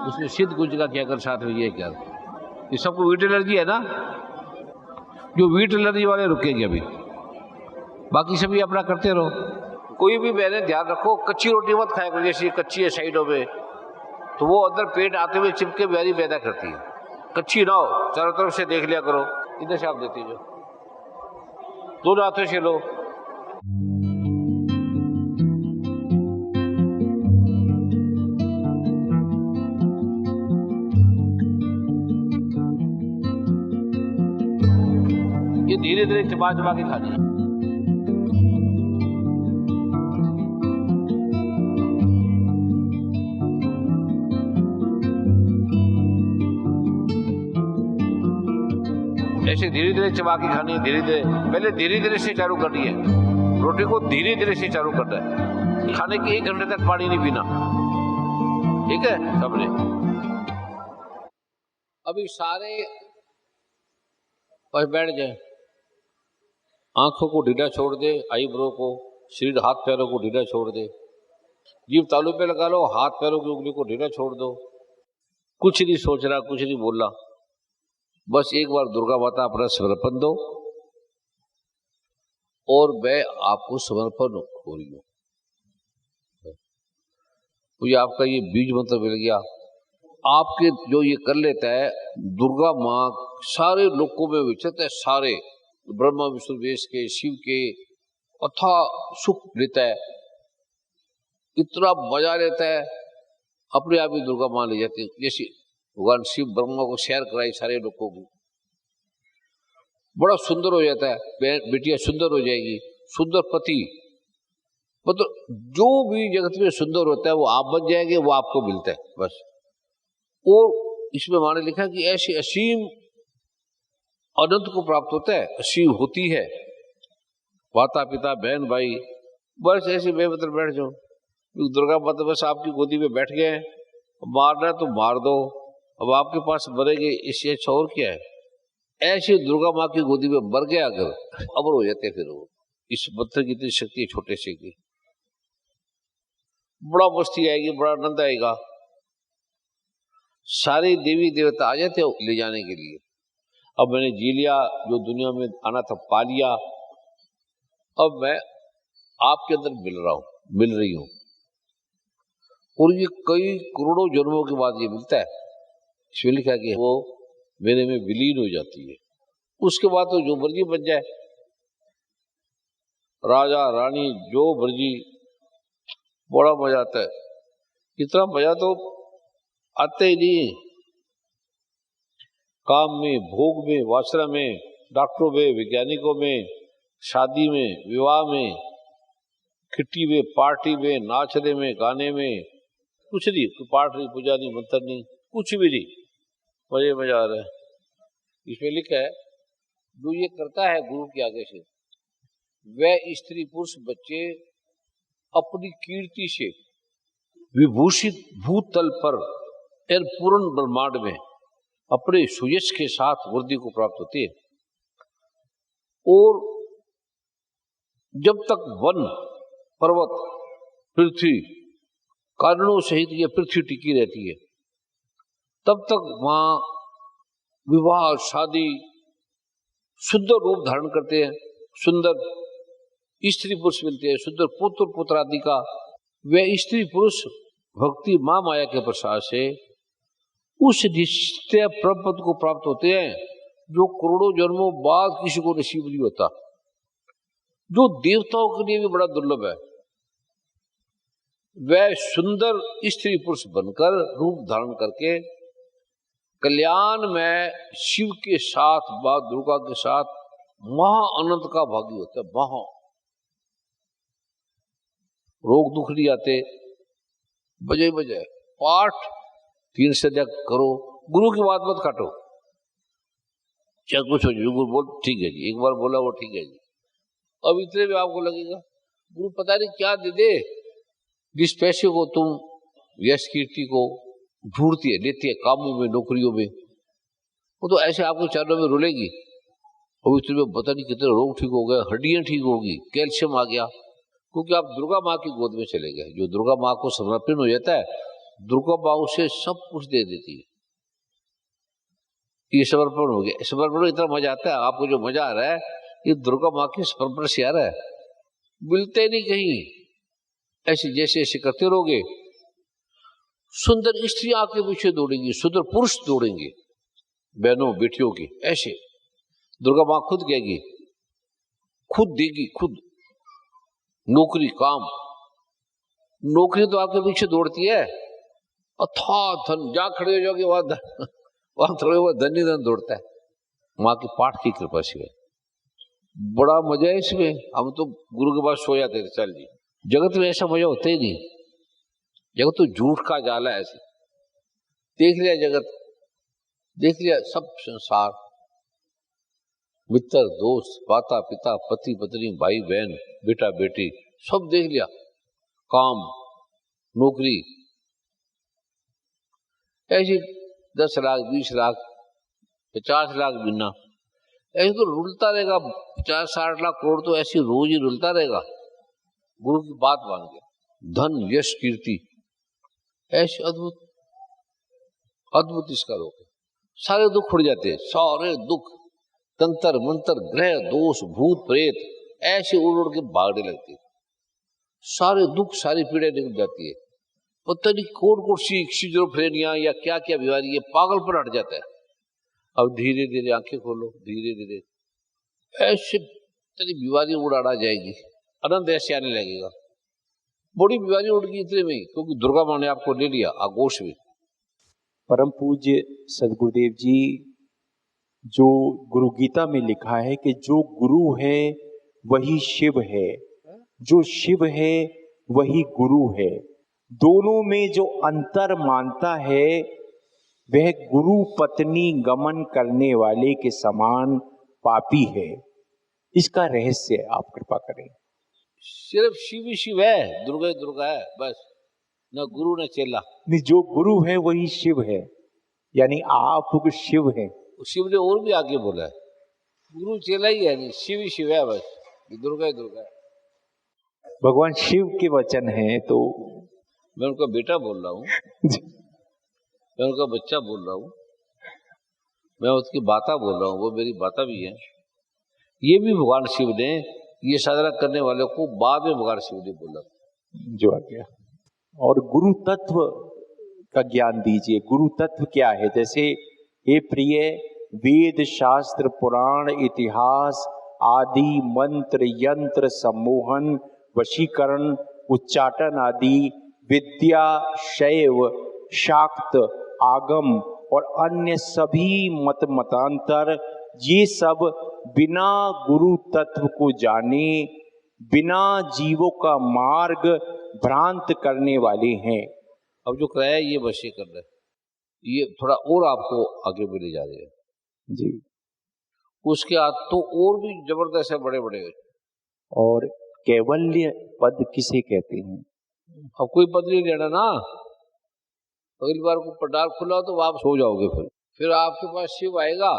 उसमें सिद्ध कुंज का क्या कर, साथ में ये क्या, ये सबको वीट एलर्जी है ना, जो वीट एलर्जी वाले रुकेंगे अभी, बाकी सभी अपना करते रहो। कोई भी मैंने ध्यान रखो, कच्ची रोटी मत खाया करो, जैसे कच्ची है साइडों में, तो वो अंदर पेट आते हुए चिपके बीमारी पैदा करती है। कच्ची ना हो, चारों तरफ से देख लिया करो। इधर से आप देती जो, दोनों हाथों से लो। ये धीरे धीरे चबा चबा के खानी है। ऐसे धीरे धीरे चबा के खानी है, धीरे धीरे, पहले धीरे धीरे से चालू करनी है, रोटी को धीरे धीरे से चालू करना है। खाने के 1 घंटे तक पानी नहीं पीना, ठीक है सबने। अभी सारे बस बैठ जाए, आंखों को ढीला छोड़ दे, आईब्रो को, शरीर हाथ पैरों को ढीला छोड़ दे, जीभ तालू पे लगा लो, हाथ पैरों की उंगली को ढीला छोड़ दो, कुछ नहीं सोच रहा, कुछ नहीं बोल रहा, बस एक बार दुर्गा माता अपना समर्पण दो और मैं आपको समर्पण हो रही हूं। मुझे आपका ये बीज मंत्र मिल गया। आपके जो ये कर लेता है, दुर्गा माँ सारे लोकों में विचरता है, सारे ब्रह्मा विष्णु महेश के, शिव के अथा सुख लेता है, इतना मजा लेता है, अपने आप ही दुर्गा माँ ले जाती है। जैसे भगवान शिव ब्रह्मा को सैर कराई सारे लोगों की, बड़ा सुंदर हो जाता है, बेटियां सुंदर हो जाएगी, सुंदर पति, मतलब जो भी जगत में सुंदर होता है वो आप बन जाएंगे, वो आपको मिलता है बस। और इसमें माने लिखा कि ऐसी असीम अनंत को प्राप्त होता है, असीम होती है, माता पिता बहन भाई, बस ऐसे बेमतलब बैठ जाओ। दुर्गा माता बस आपकी गोदी में बैठ गए, मारना है तो मार दो, अब आपके पास मरेंगे, इससे अच्छा और क्या है। ऐसे दुर्गा माँ की गोदी में मर गया अगर, अमर हो जाते फिर वो। इस मंत्र की इतनी शक्ति है छोटे से की, बड़ा मस्ती आएगी, बड़ा आनंद आएगा, सारे देवी देवता आ जाते हो ले जाने के लिए। अब मैंने जी लिया, जो दुनिया में आना था पा लिया, अब मैं आपके अंदर मिल रही हूं, और ये कई करोड़ों जन्मों के बाद ये मिलता है। इसमें लिखा कि वो मेरे में विलीन हो जाती है, उसके बाद तो जो मर्जी बन जाए, राजा रानी जो मर्जी, बड़ा मजा आता है। इतना मजा तो आते ही नहीं, काम में, भोग में, वासना में, डॉक्टरों में, वैज्ञानिकों में, शादी में, विवाह में, किट्टी में, पार्टी में, नाचने में, गाने में, कुछ नहीं, कोई पाठ नहीं, पूजा नहीं, मंत्र नहीं, कुछ भी नहीं, मजा आ रहा है। इसमें लिखा है जो ये करता है गुरु के आगे से, वह स्त्री पुरुष बच्चे अपनी कीर्ति से विभूषित भूतल पर और पूर्ण ब्रह्मांड में अपने सुयश के साथ वृद्धि को प्राप्त होती है। और जब तक वन पर्वत पृथ्वी कारणों सहित ये पृथ्वी टिकी रहती है, तब तक वहां विवाह शादी सुंदर रूप धारण करते हैं, सुंदर स्त्री पुरुष मिलते हैं, सुंदर पुत्र पुत्रादि का। वे स्त्री पुरुष भक्ति मां माया के प्रसाद से उस निश्चय परम को प्राप्त होते हैं जो करोड़ों जन्मों बाद किसी को नसीब नहीं होता, जो देवताओं के लिए भी बड़ा दुर्लभ है। वह सुंदर स्त्री पुरुष बनकर रूप धारण करके कल्याण में शिव के साथ, मां दुर्गा के साथ महा अनंत का भागी होता है। महा रोग दुख नहीं आते, बजाय बजाय पाठ 3 सदा करो, गुरु की बात मत काटो, चाहे कुछ हो जाए, गुरु बोल ठीक है जी, एक बार बोला वो ठीक है जी। अब इतने में आपको लगेगा गुरु पता नहीं क्या दे दे, जिस पैसे को तुम यश कीर्ति को ढूंढती है, लेती है कामों में, नौकरियों में, वो तो ऐसे आपको चारों में रुलेगी। अब इतने में पता नहीं कितने रोग ठीक हो गए, हड्डियां ठीक होगी, कैल्शियम आ गया, क्योंकि आप दुर्गा माँ की गोद में चले गए। जो दुर्गा माँ को समर्पण हो जाता है, दुर्गा माँ उसे सब कुछ दे देती है। ये समर्पण हो गया, समर्पण में इतना मजा आता है। आपको जो मजा आ रहा है ये दुर्गा माँ के समर्पण से आ रहा है, मिलते नहीं कहीं। ऐसे जैसे ऐसे करते रहोगे, सुंदर स्त्री आपके पीछे दौड़ेंगी, सुंदर पुरुष दौड़ेंगे, बहनों बेटियों की। ऐसे दुर्गा माँ खुद कहेगी, खुद देगी, खुद नौकरी काम। नौकरी तो आपके पीछे दौड़ती है, अथा धन, जहां खड़े हो जाओगे वहां थोड़े वो धन ही धन दौड़ता है। माँ के पाठ की कृपा से बड़ा मजा है इसमें। हम तो गुरु के पास सो जाते थे, चल जी। जगत में ऐसा मजा होता ही नहीं, जगत तो झूठ का जाला है। ऐसे देख लिया जगत, देख लिया सब संसार, मित्र दोस्त, माता पिता, पति पत्नी, भाई बहन, बेटा बेटी, सब देख लिया। काम, नौकरी, ऐसे 10 लाख 20 लाख 50 लाख बिना, ऐसे तो रुलता रहेगा। 50-60 लाख करोड़ तो ऐसे रोज ही रुलता रहेगा। गुरु की बात मान के धन यश कीर्ति, ऐसे अद्भुत अद्भुत इसका रोग है। सारे दुख उड़ जाते हैं, सारे दुख, तंत्र मंत्र ग्रह दोष भूत प्रेत ऐसे उड़ उड़ के भागने लगती है। सारे दुख सारी पीड़े निकल जाती है। पता नहीं कौन सी शिजोफ्रेनिया या क्या क्या बीमारी है, पागलपन हट जाता है। अब धीरे धीरे आंखें खोलो, धीरे धीरे ऐसे तेरी बीमारी उड़ाड़ा जाएगी, आनंद ऐसे आने लगेगा। बड़ी बीमारी उड़ गई इतने में, क्योंकि दुर्गा माँ ने आपको ले लिया आगोश में। परम पूज्य सदगुरुदेव जी, जो गुरु गीता में लिखा है कि जो गुरु है वही शिव है, जो शिव है वही गुरु है, दोनों में जो अंतर मानता है वह गुरु पत्नी गमन करने वाले के समान पापी है। इसका रहस्य आप कृपा करें। सिर्फ शिव ही शिव है, दुर्गा ही दुर्गा है, बस, न गुरु न चेला। नहीं, जो गुरु है वही शिव है, यानी आप शिव हैं। शिव ने और भी आगे बोला है, गुरु चेला ही है नहीं, शिव ही शिव है, बस, दुर्गा ही दुर्गा है। भगवान शिव के वचन है, तो मैं उनका बेटा बोल रहा हूँ, मैं उनका बच्चा बोल रहा हूँ, मैं उसकी बाता बोल रहा हूँ, वो मेरी बाता भी है। ये भी भगवान शिव ने ये साधना करने वाले को बाद में भगवान शिव ने बोला जो आ गया। और गुरु तत्व का ज्ञान दीजिए, गुरु तत्व क्या है? जैसे हे प्रिय, वेद शास्त्र पुराण इतिहास आदि मंत्र यंत्र सम्मोहन वशीकरण उच्चाटन आदि विद्या शैव शाक्त आगम और अन्य सभी मत मतांतर, ये सब बिना गुरु तत्व को जाने, बिना जीवों का मार्ग भ्रांत करने वाले हैं। अब जो कराया ये वशी कर रहे हैं, ये थोड़ा और आपको आगे भी ले जा रहे हैं जी। उसके बाद तो और भी जबरदस्त है, बड़े बड़े। और कैवल्य पद किसे कहते हैं? अब कोई पद नहीं लेना ना, अगली बार को पंडाल खुला तो वापस हो जाओगे। फिर आपके पास शिव आएगा,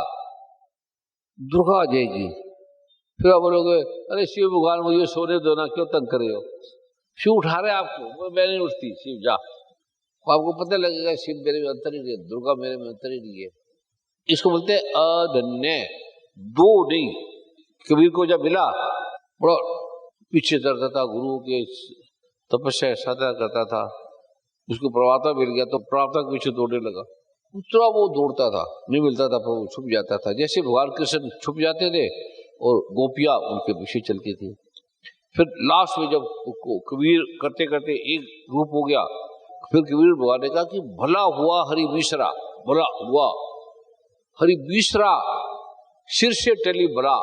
दुर्गा आ जाएगी, फिर आप बोलोगे अरे शिव भगवान मुझे सोने दो ना, क्यों तंग कर रहे हो? शिव उठा रहे आपको, मैं नहीं उठती, शिव जा। आपको पता लगेगा शिव मेरे में अंतर ही नहीं है, दुर्गा मेरे में अंतर ही नहीं है। इसको बोलते हैं अधन्य, दो नहीं। कबीर को जब मिला, बड़ा पीछे चढ़ता था, गुरु के तपस्या साधना करता था, उसको प्रवाता मिल गया तो प्रवाता के पीछे दौड़ने लगा। उतना वो दौड़ता था, नहीं मिलता था, पर वो छुप जाता था। जैसे भगवान कृष्ण छुप जाते थे और गोपियां उनके पीछे चलती थी। फिर लास्ट में जब कबीर करते करते एक रूप हो गया, फिर कबीर भगवान ने कहा कि भला हुआ हरि मिश्रा, भला हुआ हरि मिश्रा, सिर से टली बड़ा,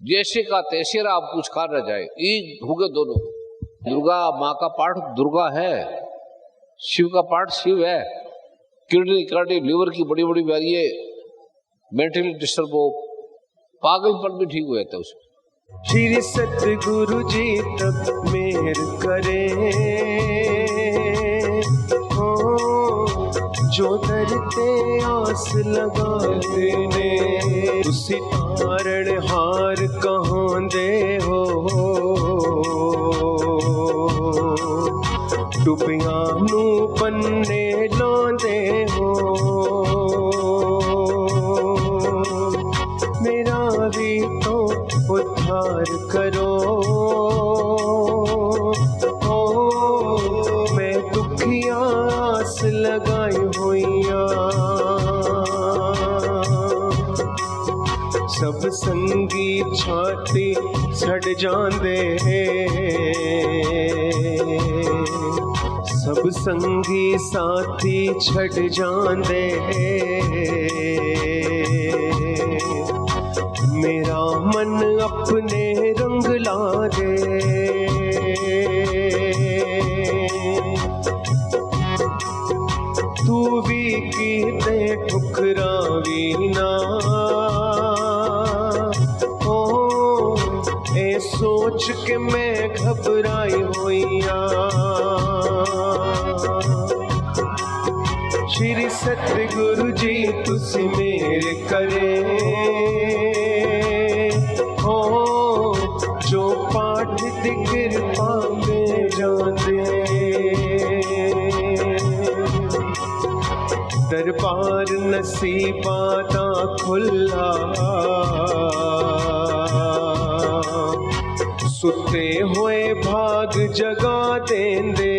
जैसे का तैसे रहा, अब कुछ खा न जाए। एक हो गए दोनों। दुर्गा माँ का पाठ दुर्गा है, शिव का पाठ शिव है। किडनी लीवर की बड़ी बड़ी बीमारी है, मेंटली डिस्टर्ब हो, पागलपन भी ठीक हो जाता है उसमें। श्री सतगुरु जी तब मेर करे, जो डरते आस लगाते ने, उसी तारण हार कहाँ दे हो, डुबियां नू पन्ने लांदे हो। मेरा भी तो उद्धार करो, मैं दुखिया आस लगाई हुईया, सब संगी छाती छड़ जांदे, सब संगी साथी छड़ जांदे, मेरा मन अपने रंग ला दे। तू भी कीते ठुकरावी ना, ओ ए सोच के मैं घबराई हुईया। श्री सतगुरु जी तुसी मेरे करे, हो जो पाठ दी कृपा में जांदे। नसीबां दा खुला सुते होए भाग जगा देंदे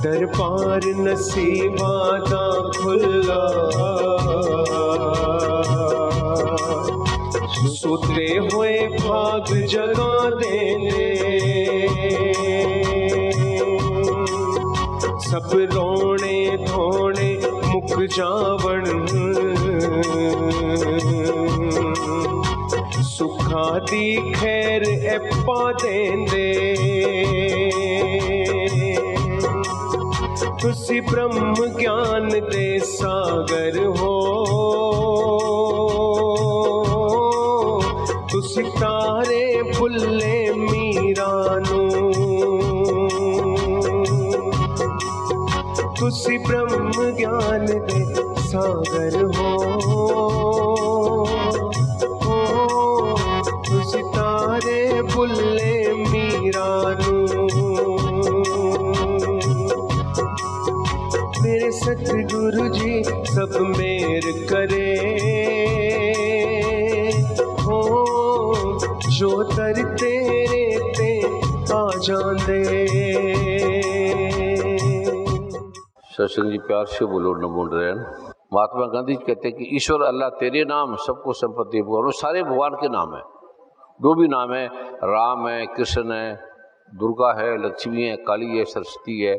दरबार नसीबां दा खुला सुते होए भाग जगा देंदे सब रोने धोने मुक जावण सुखा दी खैर ए पा देंदे तुसी ब्रह्म ज्ञान दे सागर हो तुसी तारे भुल्ले मीरा नू तुसी ब्रह्म ज्ञान दे सागर हो तुसी तारे भुल्ले मीरा नू मेरे सतगुरु जी सब मेर करे हो जो दर तेरे ते आ जांदे। सत्संग जी प्यार से बोलो नमो नारायण। महात्मा गांधी जी कहते हैं कि ईश्वर अल्लाह तेरे नाम सबको संपत्ति भगवान, और सारे भगवान के नाम है। जो भी नाम है, राम है, कृष्ण है, दुर्गा है, लक्ष्मी है, काली है, सरस्वती है,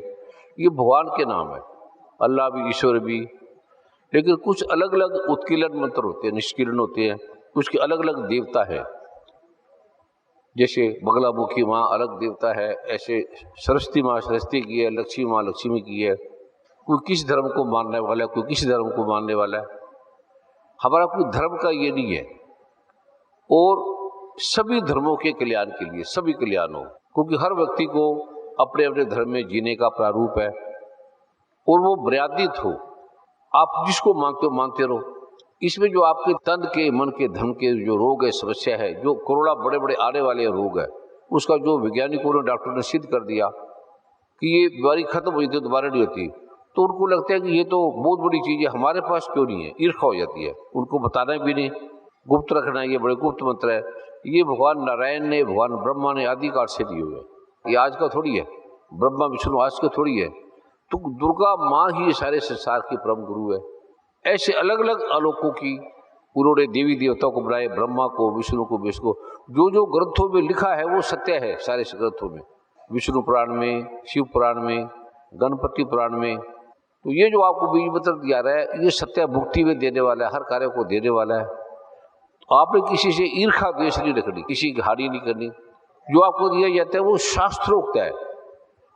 ये भगवान के नाम है। अल्लाह भी ईश्वर भी, लेकिन कुछ अलग अलग उत्कीर्ण मंत्र होते हैं, निष्कीर्ण होते हैं, कुछ के अलग अलग देवता है। जैसे बगलामुखी माँ अलग देवता है, ऐसे सरस्वती माँ सरस्वती की है, लक्ष्मी माँ लक्ष्मी की है। कोई किस धर्म को मानने वाला है, कोई किस धर्म को मानने वाला है। हमारा कोई धर्म का ये नहीं है। और सभी धर्मों के कल्याण के लिए सभी कल्याण हो, क्योंकि हर व्यक्ति को अपने अपने धर्म में जीने का प्रारूप है और वो मर्यादित हो। आप जिसको मानते हो मानते रहो। इसमें जो आपके तन के, मन के, धन के जो रोग है, समस्या है, जो कोरोना बड़े बड़े आने वाले रोग है, उसका जो वैज्ञानिकों ने, डॉक्टर ने सिद्ध कर दिया कि ये बीमारी खत्म हो जाती है, दोबारा नहीं होती, तो उनको लगता है कि ये तो बहुत बड़ी चीज़ है, हमारे पास क्यों नहीं है, ईर्ष्या हो जाती है। उनको बताना भी नहीं, गुप्त रखना है, ये बड़े गुप्त मंत्र है। ये भगवान नारायण ने, भगवान ब्रह्मा ने आदिकाल से दिए हुए, ये आज का थोड़ी है। ब्रह्मा विष्णु आज का थोड़ी है। तो दुर्गा माँ ही सारे संसार की परम गुरु है। ऐसे अलग अलग आलोकों की उन्होंने देवी देवताओं को बनाए, ब्रह्मा को, विष्णु को, विष्णु को। जो जो ग्रंथों में लिखा है वो सत्य है। सारे ग्रंथों में, विष्णु पुराण में, शिव पुराण में, गणपति पुराण में। तो ये जो आपको बीज मंत्र दिया रहा है, ये सत्य मुक्ति में देने वाला है, हर कार्य को देने वाला है। तो आपने किसी से ईर्ष्या द्वेष नहीं रखनी, किसी की हानि नहीं करनी। जो आपको दिया जाता है वो शास्त्रोक्त है।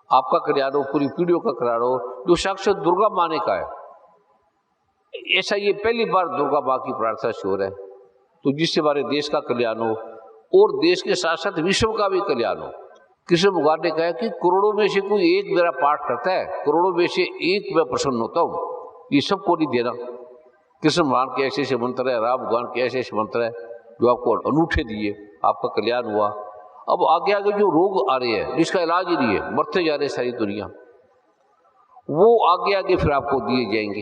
आपका कल्याण हो, पूरी पीढ़ियों का कल्याण हो, जो साक्षात दुर्गा माँ ने का है। ऐसा ये पहली बार दुर्गा माँ की प्रार्थना से हो रहा है। तो जिससे हमारे देश का कल्याण हो और देश के साथ साथ विश्व का भी कल्याण हो। कृष्ण भगवान ने कहा कि करोड़ों में से कोई एक मेरा पाठ करता है, करोड़ों में से एक मैं प्रसन्न होता हूँ। ये सबको नहीं देना। कृष्ण भगवान के ऐसे ऐसे मंत्र है, राम भगवान के ऐसे ऐसे मंत्र है जो आपको अनूठे दिए, आपका कल्याण हुआ। अब आगे आगे जो रोग आ रहे हैं जिसका इलाज ही नहीं है, मरते जा रहे सारी दुनिया, वो आगे आगे फिर आपको दिए जाएंगे।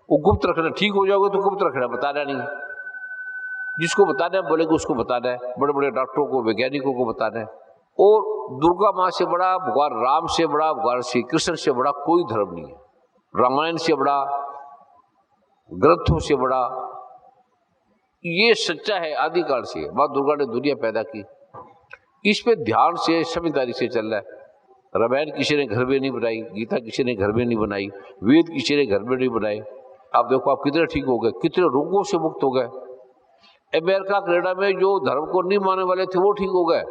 वो गुप्त रखना, ठीक हो जाओगे तो गुप्त रखना, बताना नहीं। जिसको बताना है बोलेंगे उसको बताना है, बड़े बड़े डॉक्टरों को, वैज्ञानिकों को बताना है। और दुर्गा माँ से बड़ा, भगवान राम से बड़ा, भगवान श्री कृष्ण से बड़ा कोई धर्म नहीं है। रामायण से बड़ा, ग्रंथों से बड़ा, ये सच्चा है। आदिकाल से माँ दुर्गा ने दुनिया पैदा की। इस पे ध्यान से, समझदारी से चल रहा है। रामायण किसी ने घर में नहीं बनाई, गीता किसी ने घर में नहीं बनाई, वेद किसी ने घर में नहीं बनाए। आप देखो आप कितने ठीक हो गए, कितने रोगों से मुक्त हो गए। अमेरिका, कनाडा में जो धर्म को नहीं मानने वाले थे वो ठीक हो गए।